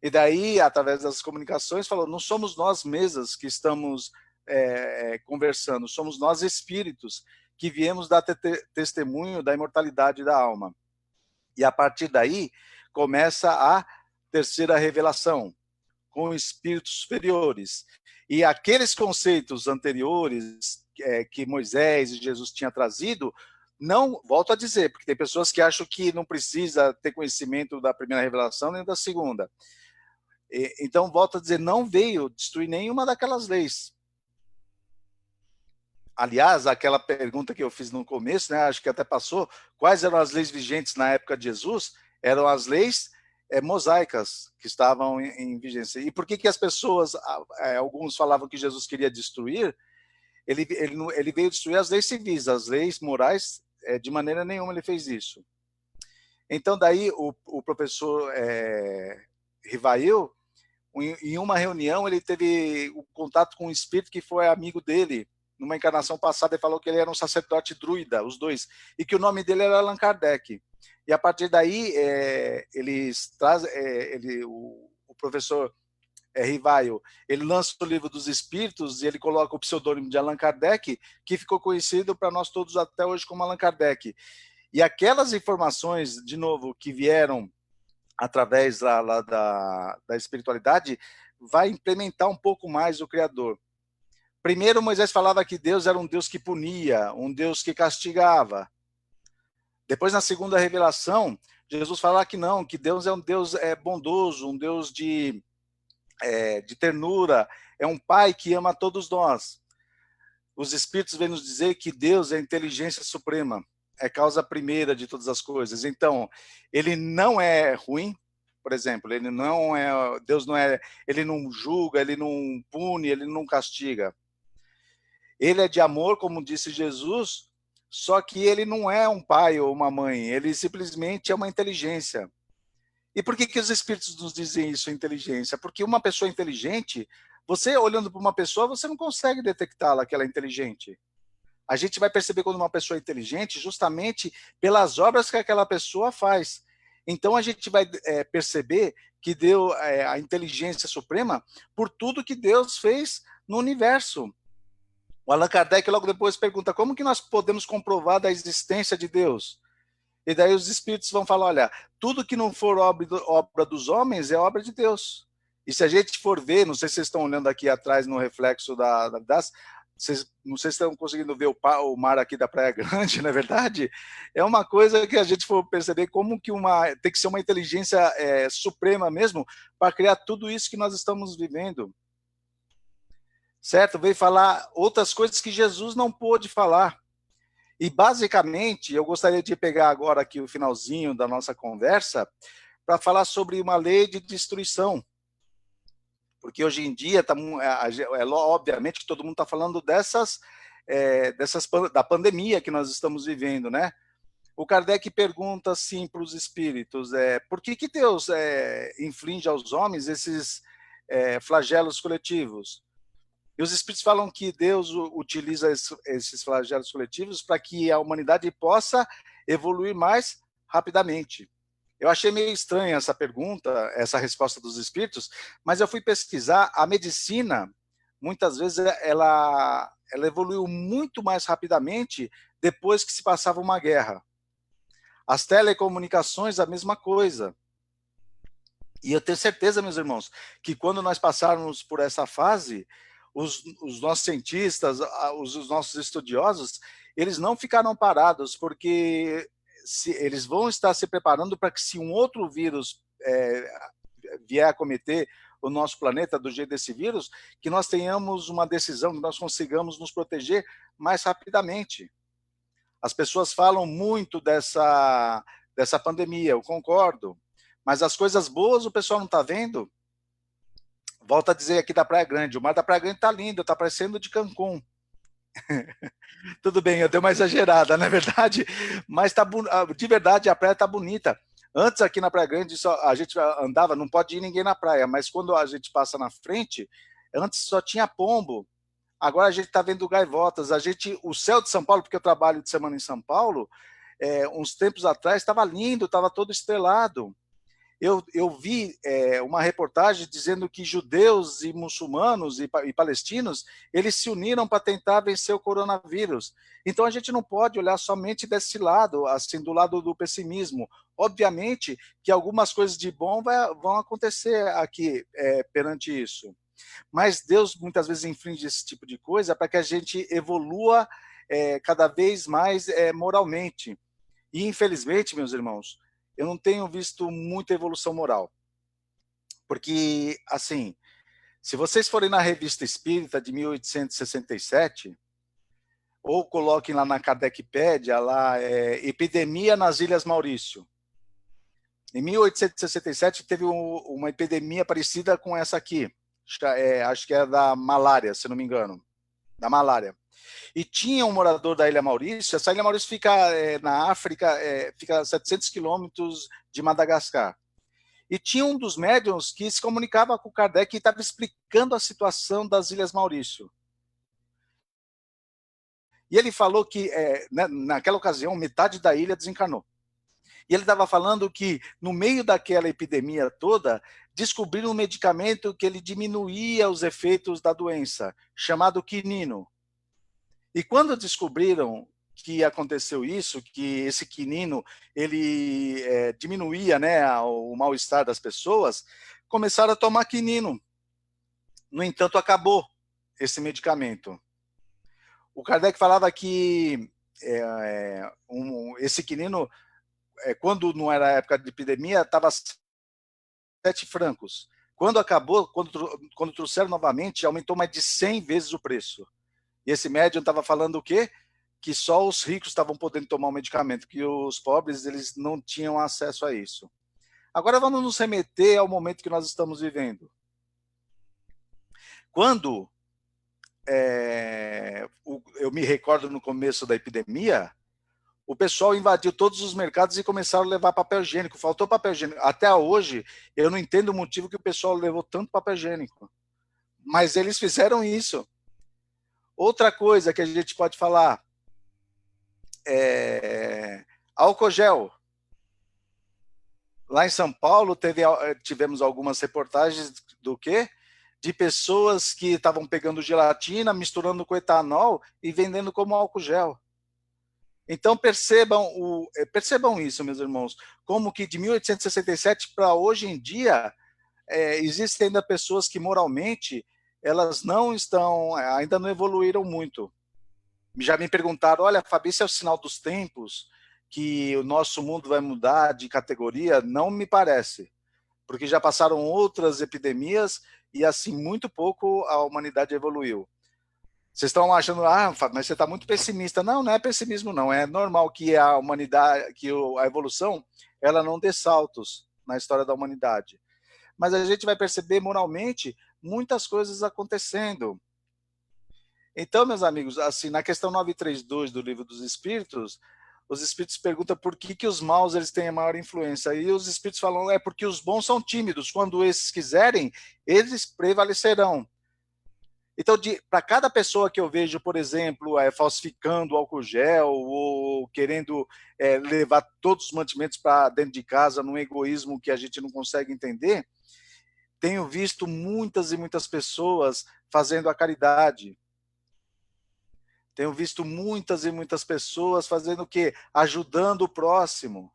E daí, através das comunicações, falou, não somos nós mesas que estamos conversando, somos nós espíritos que viemos dar testemunho da imortalidade da alma. E a partir daí, começa a terceira revelação, com espíritos superiores. E aqueles conceitos anteriores que Moisés e Jesus tinham trazido, não, volto a dizer, porque tem pessoas que acham que não precisa ter conhecimento da primeira revelação nem da segunda. Então, volto a dizer, não veio destruir nenhuma daquelas leis. Aliás, aquela pergunta que eu fiz no começo, né, acho que até passou, quais eram as leis vigentes na época de Jesus? Eram as leis mosaicas que estavam em vigência. E por que as pessoas, alguns falavam que Jesus queria destruir? Ele veio destruir as leis civis, as leis morais, de maneira nenhuma ele fez isso. Então, daí, o professor Rivail, em uma reunião, ele teve o contato com um espírito que foi amigo dele, numa encarnação passada, ele falou que ele era um sacerdote druida, os dois, e que o nome dele era Allan Kardec. E a partir daí, o professor Rivail, ele lança o livro dos Espíritos e ele coloca o pseudônimo de Allan Kardec, que ficou conhecido para nós todos até hoje como Allan Kardec. E aquelas informações, de novo, que vieram através da espiritualidade, vai implementar um pouco mais o Criador. Primeiro, Moisés falava que Deus era um Deus que punia, um Deus que castigava. Depois, na segunda revelação, Jesus fala que não, que Deus é um Deus bondoso, um Deus de ternura, é um Pai que ama todos nós. Os Espíritos vêm nos dizer que Deus é a inteligência suprema, é causa primeira de todas as coisas. Então, ele não é ruim, por exemplo, Deus não é, ele não julga, ele não pune, ele não castiga. Ele é de amor, como disse Jesus, só que ele não é um pai ou uma mãe, ele simplesmente é uma inteligência. E por que os Espíritos nos dizem isso, inteligência? Porque uma pessoa inteligente, você olhando para uma pessoa, você não consegue detectá-la que ela é inteligente. A gente vai perceber quando uma pessoa é inteligente justamente pelas obras que aquela pessoa faz. Então a gente vai perceber que deu a inteligência suprema por tudo que Deus fez no universo. O Allan Kardec logo depois pergunta como que nós podemos comprovar da existência de Deus? E daí os espíritos vão falar, olha, tudo que não for obra dos homens é obra de Deus. E se a gente for ver, não sei se vocês estão olhando aqui atrás no reflexo das... não sei se estão conseguindo ver o mar aqui da Praia Grande, na verdade, é uma coisa que a gente for perceber como que tem que ser uma inteligência suprema mesmo para criar tudo isso que nós estamos vivendo. Certo? Veio falar outras coisas que Jesus não pôde falar. E, basicamente, eu gostaria de pegar agora aqui o finalzinho da nossa conversa para falar sobre uma lei de destruição. Porque hoje em dia, obviamente que todo mundo está falando da pandemia que nós estamos vivendo, né? O Kardec pergunta assim para os espíritos, por que Deus inflige aos homens esses flagelos coletivos? E os espíritos falam que Deus utiliza esses flagelos coletivos para que a humanidade possa evoluir mais rapidamente. Eu achei meio estranha essa pergunta, essa resposta dos espíritos, mas eu fui pesquisar. A medicina, muitas vezes, ela evoluiu muito mais rapidamente depois que se passava uma guerra. As telecomunicações, a mesma coisa. E eu tenho certeza, meus irmãos, que quando nós passarmos por essa fase, os nossos cientistas, os nossos estudiosos, eles não ficarão parados, porque eles vão estar se preparando para que se um outro vírus vier a cometer o nosso planeta do jeito desse vírus, que nós tenhamos uma decisão, que nós consigamos nos proteger mais rapidamente. As pessoas falam muito dessa pandemia, eu concordo, mas as coisas boas o pessoal não está vendo. Volto a dizer aqui da Praia Grande, o mar da Praia Grande está lindo, está parecendo de Cancún. Tudo bem, eu dei uma exagerada, não é verdade? Mas de verdade, a praia está bonita. Antes aqui na Praia Grande, a gente andava, não pode ir ninguém na praia, mas quando a gente passa na frente, antes só tinha pombo. Agora a gente está vendo gaivotas. O céu de São Paulo, porque eu trabalho de semana em São Paulo, uns tempos atrás estava lindo, estava todo estrelado. Eu vi uma reportagem dizendo que judeus e muçulmanos e palestinos, eles se uniram para tentar vencer o coronavírus. Então a gente não pode olhar somente desse lado, assim, do lado do pessimismo. Obviamente que algumas coisas de bom vão acontecer aqui perante isso. Mas Deus muitas vezes inflige esse tipo de coisa para que a gente evolua cada vez mais moralmente. E infelizmente, meus irmãos, eu não tenho visto muita evolução moral. Porque, assim, se vocês forem na Revista Espírita de 1867, ou coloquem lá na Kardecpédia, lá, epidemia nas Ilhas Maurício. Em 1867 teve uma epidemia parecida com essa aqui. Acho que era da malária, se não me engano. Da malária. E tinha um morador da Ilha Maurício. Essa Ilha Maurício fica na África, fica a 700 quilômetros de Madagascar. E tinha um dos médiuns que se comunicava com o Kardec e estava explicando a situação das Ilhas Maurício. E ele falou que, naquela ocasião, metade da ilha desencarnou. E ele estava falando que, no meio daquela epidemia toda, descobriram um medicamento que ele diminuía os efeitos da doença, chamado quinino. E quando descobriram que aconteceu isso, que esse quinino ele diminuía, né, o mal-estar das pessoas, começaram a tomar quinino. No entanto, acabou esse medicamento. O Kardec falava que esse quinino, quando não era época de epidemia, estava 7 francos. Quando acabou, quando trouxeram novamente, aumentou mais de 100 vezes o preço. E esse médium estava falando o quê? Que só os ricos estavam podendo tomar o medicamento, que os pobres eles não tinham acesso a isso. Agora vamos nos remeter ao momento que nós estamos vivendo. Quando eu me recordo no começo da epidemia, o pessoal invadiu todos os mercados e começaram a levar papel higiênico. Faltou papel higiênico. Até hoje, eu não entendo o motivo que o pessoal levou tanto papel higiênico. Mas eles fizeram isso. Outra coisa que a gente pode falar, álcool gel. Lá em São Paulo, tivemos algumas reportagens do quê? De pessoas que estavam pegando gelatina, misturando com etanol e vendendo como álcool gel. Então, percebam isso, meus irmãos, como que de 1867 para hoje em dia, existem ainda pessoas que moralmente, elas não estão, ainda não evoluíram muito. Já me perguntaram, olha, Fabi, isso é o sinal dos tempos, que o nosso mundo vai mudar de categoria? Não me parece, porque já passaram outras epidemias e, assim, muito pouco a humanidade evoluiu. Vocês estão achando, mas você está muito pessimista. Não, não é pessimismo, não. É normal que a humanidade, que a evolução, ela não dê saltos na história da humanidade. Mas a gente vai perceber moralmente muitas coisas acontecendo. Então, meus amigos, assim, na questão 932 do Livro dos Espíritos, os espíritos perguntam por que os maus eles têm a maior influência. E os espíritos falam, porque os bons são tímidos. Quando esses quiserem, eles prevalecerão. Então, para cada pessoa que eu vejo, por exemplo, falsificando álcool gel ou querendo levar todos os mantimentos para dentro de casa num egoísmo que a gente não consegue entender, tenho visto muitas e muitas pessoas fazendo a caridade. Tenho visto muitas e muitas pessoas fazendo o quê? Ajudando o próximo.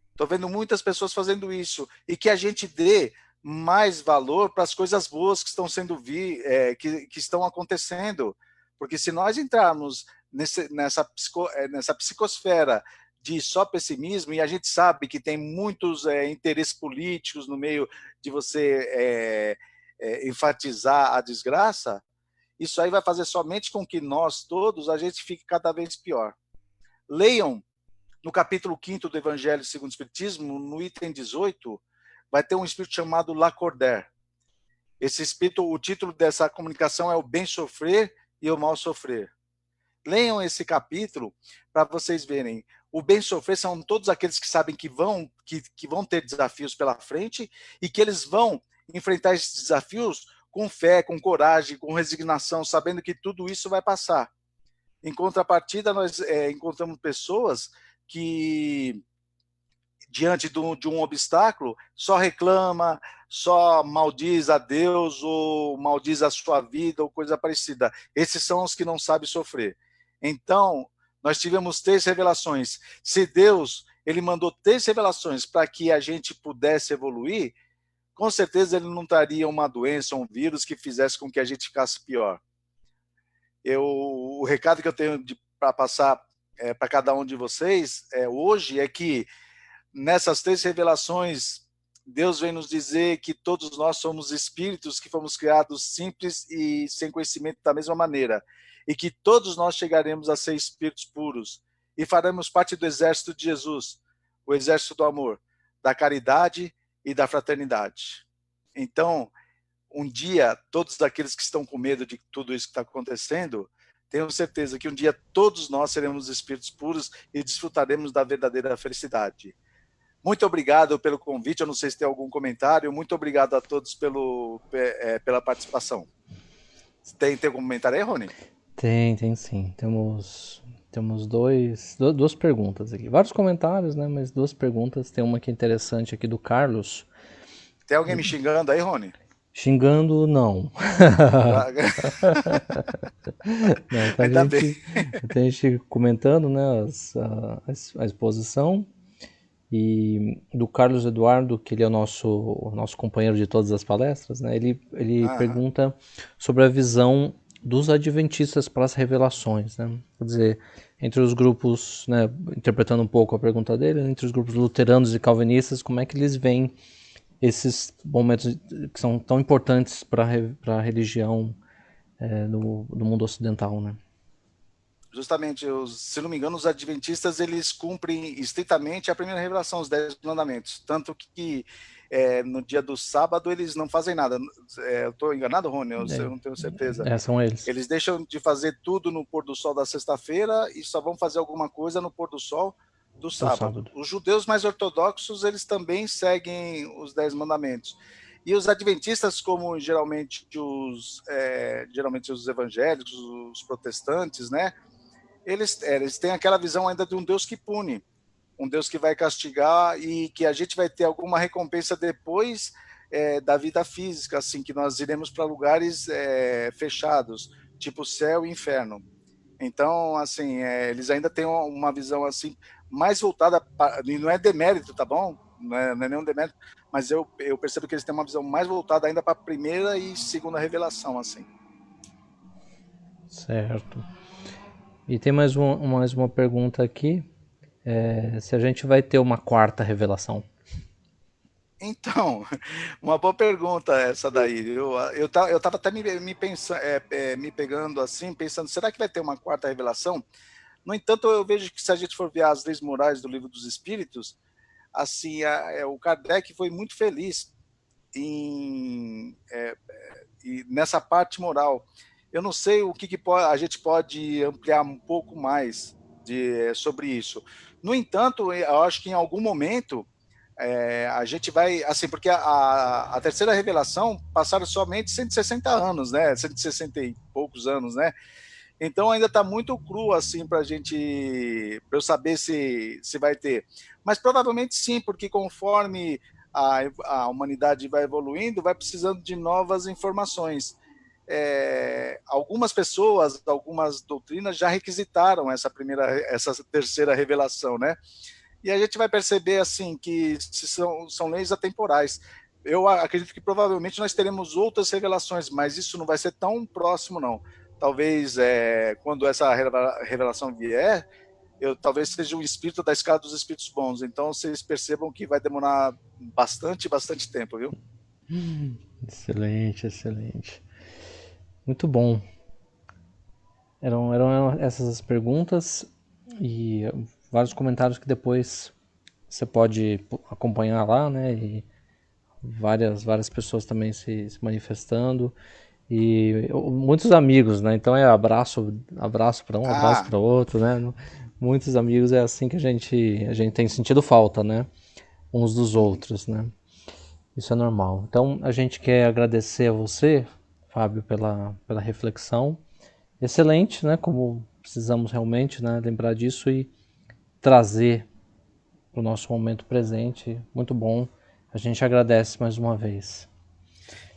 Estou vendo muitas pessoas fazendo isso. E que a gente dê mais valor para as coisas boas que estão sendo que estão acontecendo. Porque se nós entrarmos nessa psicosfera de só pessimismo, e a gente sabe que tem muitos interesses políticos no meio de você enfatizar a desgraça, isso aí vai fazer somente com que nós todos, a gente fique cada vez pior. Leiam no capítulo 5º do Evangelho segundo o Espiritismo, no item 18, vai ter um espírito chamado Lacordaire. Esse espírito, o título dessa comunicação é o bem sofrer e o mal sofrer. Leiam esse capítulo para vocês verem. O bem sofrer são todos aqueles que sabem que vão ter desafios pela frente e que eles vão enfrentar esses desafios com fé, com coragem, com resignação, sabendo que tudo isso vai passar. Em contrapartida, nós encontramos pessoas que, diante de um obstáculo, só reclama, só maldiz a Deus ou maldiz a sua vida ou coisa parecida. Esses são os que não sabem sofrer. Então, nós tivemos 3 revelações. Se Deus ele mandou 3 revelações para que a gente pudesse evoluir, com certeza ele não traria uma doença, um vírus que fizesse com que a gente ficasse pior. O recado que eu tenho para passar para cada um de vocês hoje é que nessas 3 revelações, Deus vem nos dizer que todos nós somos espíritos que fomos criados simples e sem conhecimento da mesma maneira, e que todos nós chegaremos a ser espíritos puros e faremos parte do exército de Jesus, o exército do amor, da caridade e da fraternidade. Então, um dia, todos aqueles que estão com medo de tudo isso que está acontecendo, Tenho certeza que um dia todos nós seremos espíritos puros e desfrutaremos da verdadeira felicidade. Muito obrigado pelo convite. Eu não sei se tem algum comentário. Muito obrigado a todos pela participação. Tem algum comentário aí, Rony? Tem sim. Temos duas perguntas aqui. Vários comentários, né? Mas duas perguntas. Tem uma que é interessante aqui do Carlos. Tem alguém me xingando aí, Rony? Xingando, não. Não, Ainda bem. tem gente comentando, né, a exposição. E do Carlos Eduardo, que ele é o nosso companheiro de todas as palestras, né, ele pergunta sobre a visão dos adventistas para as revelações, né? Quer dizer, entre os grupos, né, interpretando um pouco a pergunta dele, entre os grupos luteranos e calvinistas, como é que eles veem esses momentos que são tão importantes para a religião no mundo ocidental, né? Justamente, se não me engano, os adventistas eles cumprem estritamente a primeira revelação, os 10 mandamentos. Tanto que no dia do sábado eles não fazem nada. Eu estou enganado, Rony? Eu não tenho certeza. São eles. Eles deixam de fazer tudo no pôr do sol da sexta-feira e só vão fazer alguma coisa no pôr do sol do sábado. Os judeus mais ortodoxos, eles também seguem os 10 mandamentos. E os adventistas, como geralmente os evangélicos, os protestantes, né? Eles têm aquela visão ainda de um Deus que pune, um Deus que vai castigar e que a gente vai ter alguma recompensa depois da vida física, assim, que nós iremos para lugares fechados, tipo céu e inferno. Então, assim, eles ainda têm uma visão assim mais voltada, e não é demérito, tá bom? Não é nenhum demérito, mas eu percebo que eles têm uma visão mais voltada ainda para a primeira e segunda revelação, assim. Certo. E tem mais uma pergunta aqui, se a gente vai ter uma quarta revelação. Então, uma boa pergunta essa daí. Eu tava até me pegando assim, pensando, será que vai ter uma quarta revelação? No entanto, eu vejo que se a gente for ver as leis morais do Livro dos Espíritos, assim, o Kardec foi muito feliz nessa parte moral. Eu não sei o que a gente pode ampliar um pouco mais sobre isso. No entanto, eu acho que em algum momento a gente vai, assim, porque a terceira revelação passaram somente 160 anos, né? 160 e poucos anos, né? Então ainda está muito cru, assim, para eu saber se vai ter. Mas provavelmente sim, porque conforme a humanidade vai evoluindo, vai precisando de novas informações. Algumas pessoas, algumas doutrinas já requisitaram essa terceira revelação, né? E a gente vai perceber assim que são leis atemporais. Eu acredito que provavelmente nós teremos outras revelações, mas isso não vai ser tão próximo, não. Talvez quando essa revelação vier, talvez seja um espírito da escala dos espíritos bons. Então vocês percebam que vai demorar bastante tempo, viu? Excelente, excelente. Muito bom. Eram essas as perguntas e vários comentários que depois você pode acompanhar lá, né? E várias pessoas também se manifestando e muitos amigos, né? Então abraço para um, abraço para outro, né? Muitos amigos, é assim que a gente tem sentido falta, né? Uns dos outros, né? Isso é normal. Então a gente quer agradecer a você, Fábio, pela reflexão. Excelente, né? Como precisamos realmente, né, lembrar disso e trazer para o nosso momento presente. Muito bom. A gente agradece mais uma vez.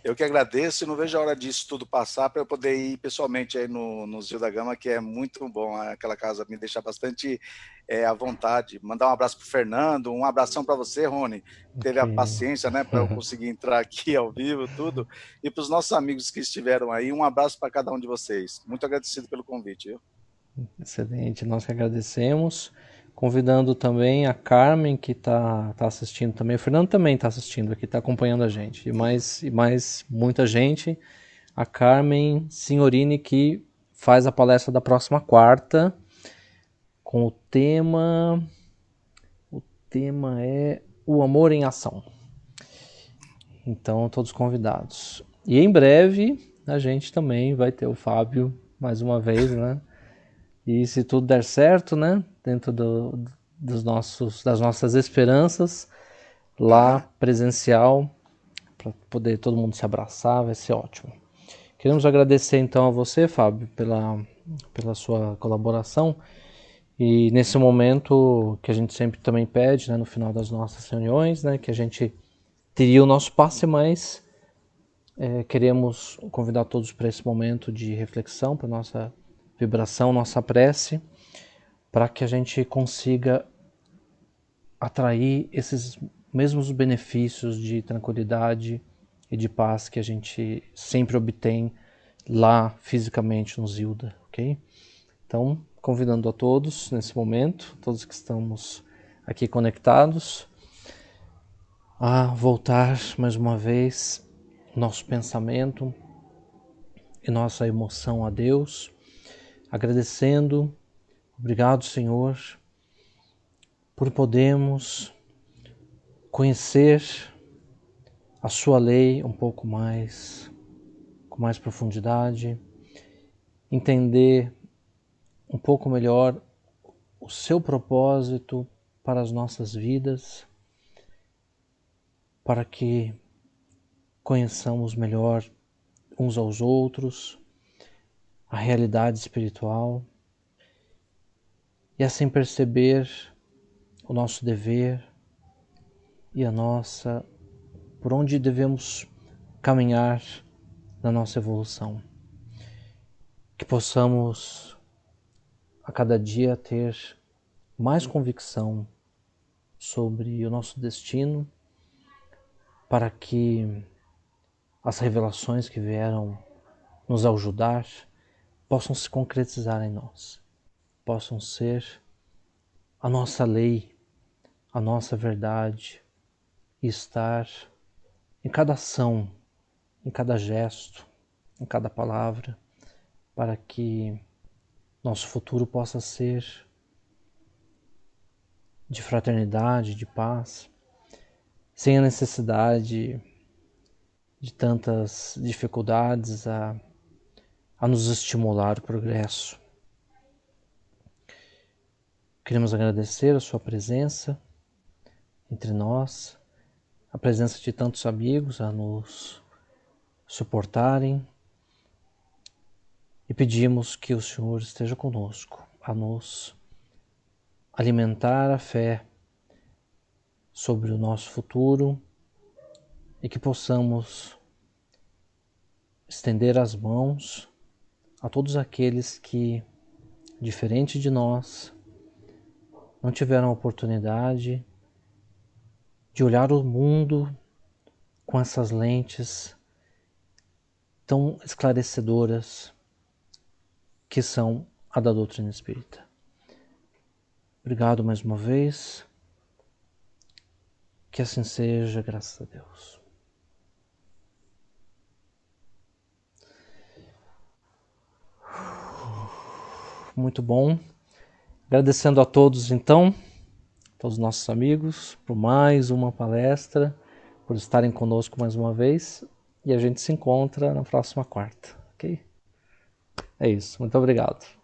Eu que agradeço e não vejo a hora disso tudo passar para eu poder ir pessoalmente aí no Zio da Gama, que é muito bom. Aquela casa me deixa bastante à vontade. Mandar um abraço para o Fernando, um abração para você, Rony. Teve a paciência, né, para eu conseguir entrar aqui ao vivo, tudo. E para os nossos amigos que estiveram aí, um abraço para cada um de vocês. Muito agradecido pelo convite, viu? Excelente, nós que agradecemos. Convidando também a Carmen, que está assistindo também. O Fernando também está assistindo aqui, está acompanhando a gente. E mais muita gente. A Carmen Signorini, que faz a palestra da próxima quarta, com o tema... O tema é o amor em ação. Então, todos convidados. E em breve, a gente também vai ter o Fábio mais uma vez, né? E se tudo der certo, né? Dentro das nossas esperanças, lá presencial, para poder todo mundo se abraçar, vai ser ótimo. Queremos agradecer então a você, Fábio, pela sua colaboração. E nesse momento que a gente sempre também pede, né, no final das nossas reuniões, né, que a gente teria o nosso passe, mas queremos convidar todos para esse momento de reflexão, para nossa vibração, nossa prece, para que a gente consiga atrair esses mesmos benefícios de tranquilidade e de paz que a gente sempre obtém lá fisicamente no Zilda, ok? Então, convidando a todos nesse momento, todos que estamos aqui conectados, a voltar mais uma vez nosso pensamento e nossa emoção a Deus, agradecendo, obrigado, Senhor, por podermos conhecer a sua lei um pouco mais, com mais profundidade, entender um pouco melhor o seu propósito para as nossas vidas, para que conheçamos melhor uns aos outros, a realidade espiritual, e assim perceber o nosso dever e por onde devemos caminhar na nossa evolução. Que possamos a cada dia ter mais convicção sobre o nosso destino, para que as revelações que vieram nos ajudar possam se concretizar em nós, possam ser a nossa lei, a nossa verdade, e estar em cada ação, em cada gesto, em cada palavra, para que nosso futuro possa ser de fraternidade, de paz, sem a necessidade de tantas dificuldades a nos estimular o progresso. Queremos agradecer a sua presença entre nós, a presença de tantos amigos a nos suportarem, e pedimos que o Senhor esteja conosco, a nos alimentar a fé sobre o nosso futuro, e que possamos estender as mãos a todos aqueles que, diferente de nós, não tiveram a oportunidade de olhar o mundo com essas lentes tão esclarecedoras que são a da doutrina espírita. Obrigado mais uma vez. Que assim seja, graças a Deus. Muito bom. Agradecendo a todos, então, todos os nossos amigos, por mais uma palestra, por estarem conosco mais uma vez. E a gente se encontra na próxima quarta, ok? É isso. Muito obrigado.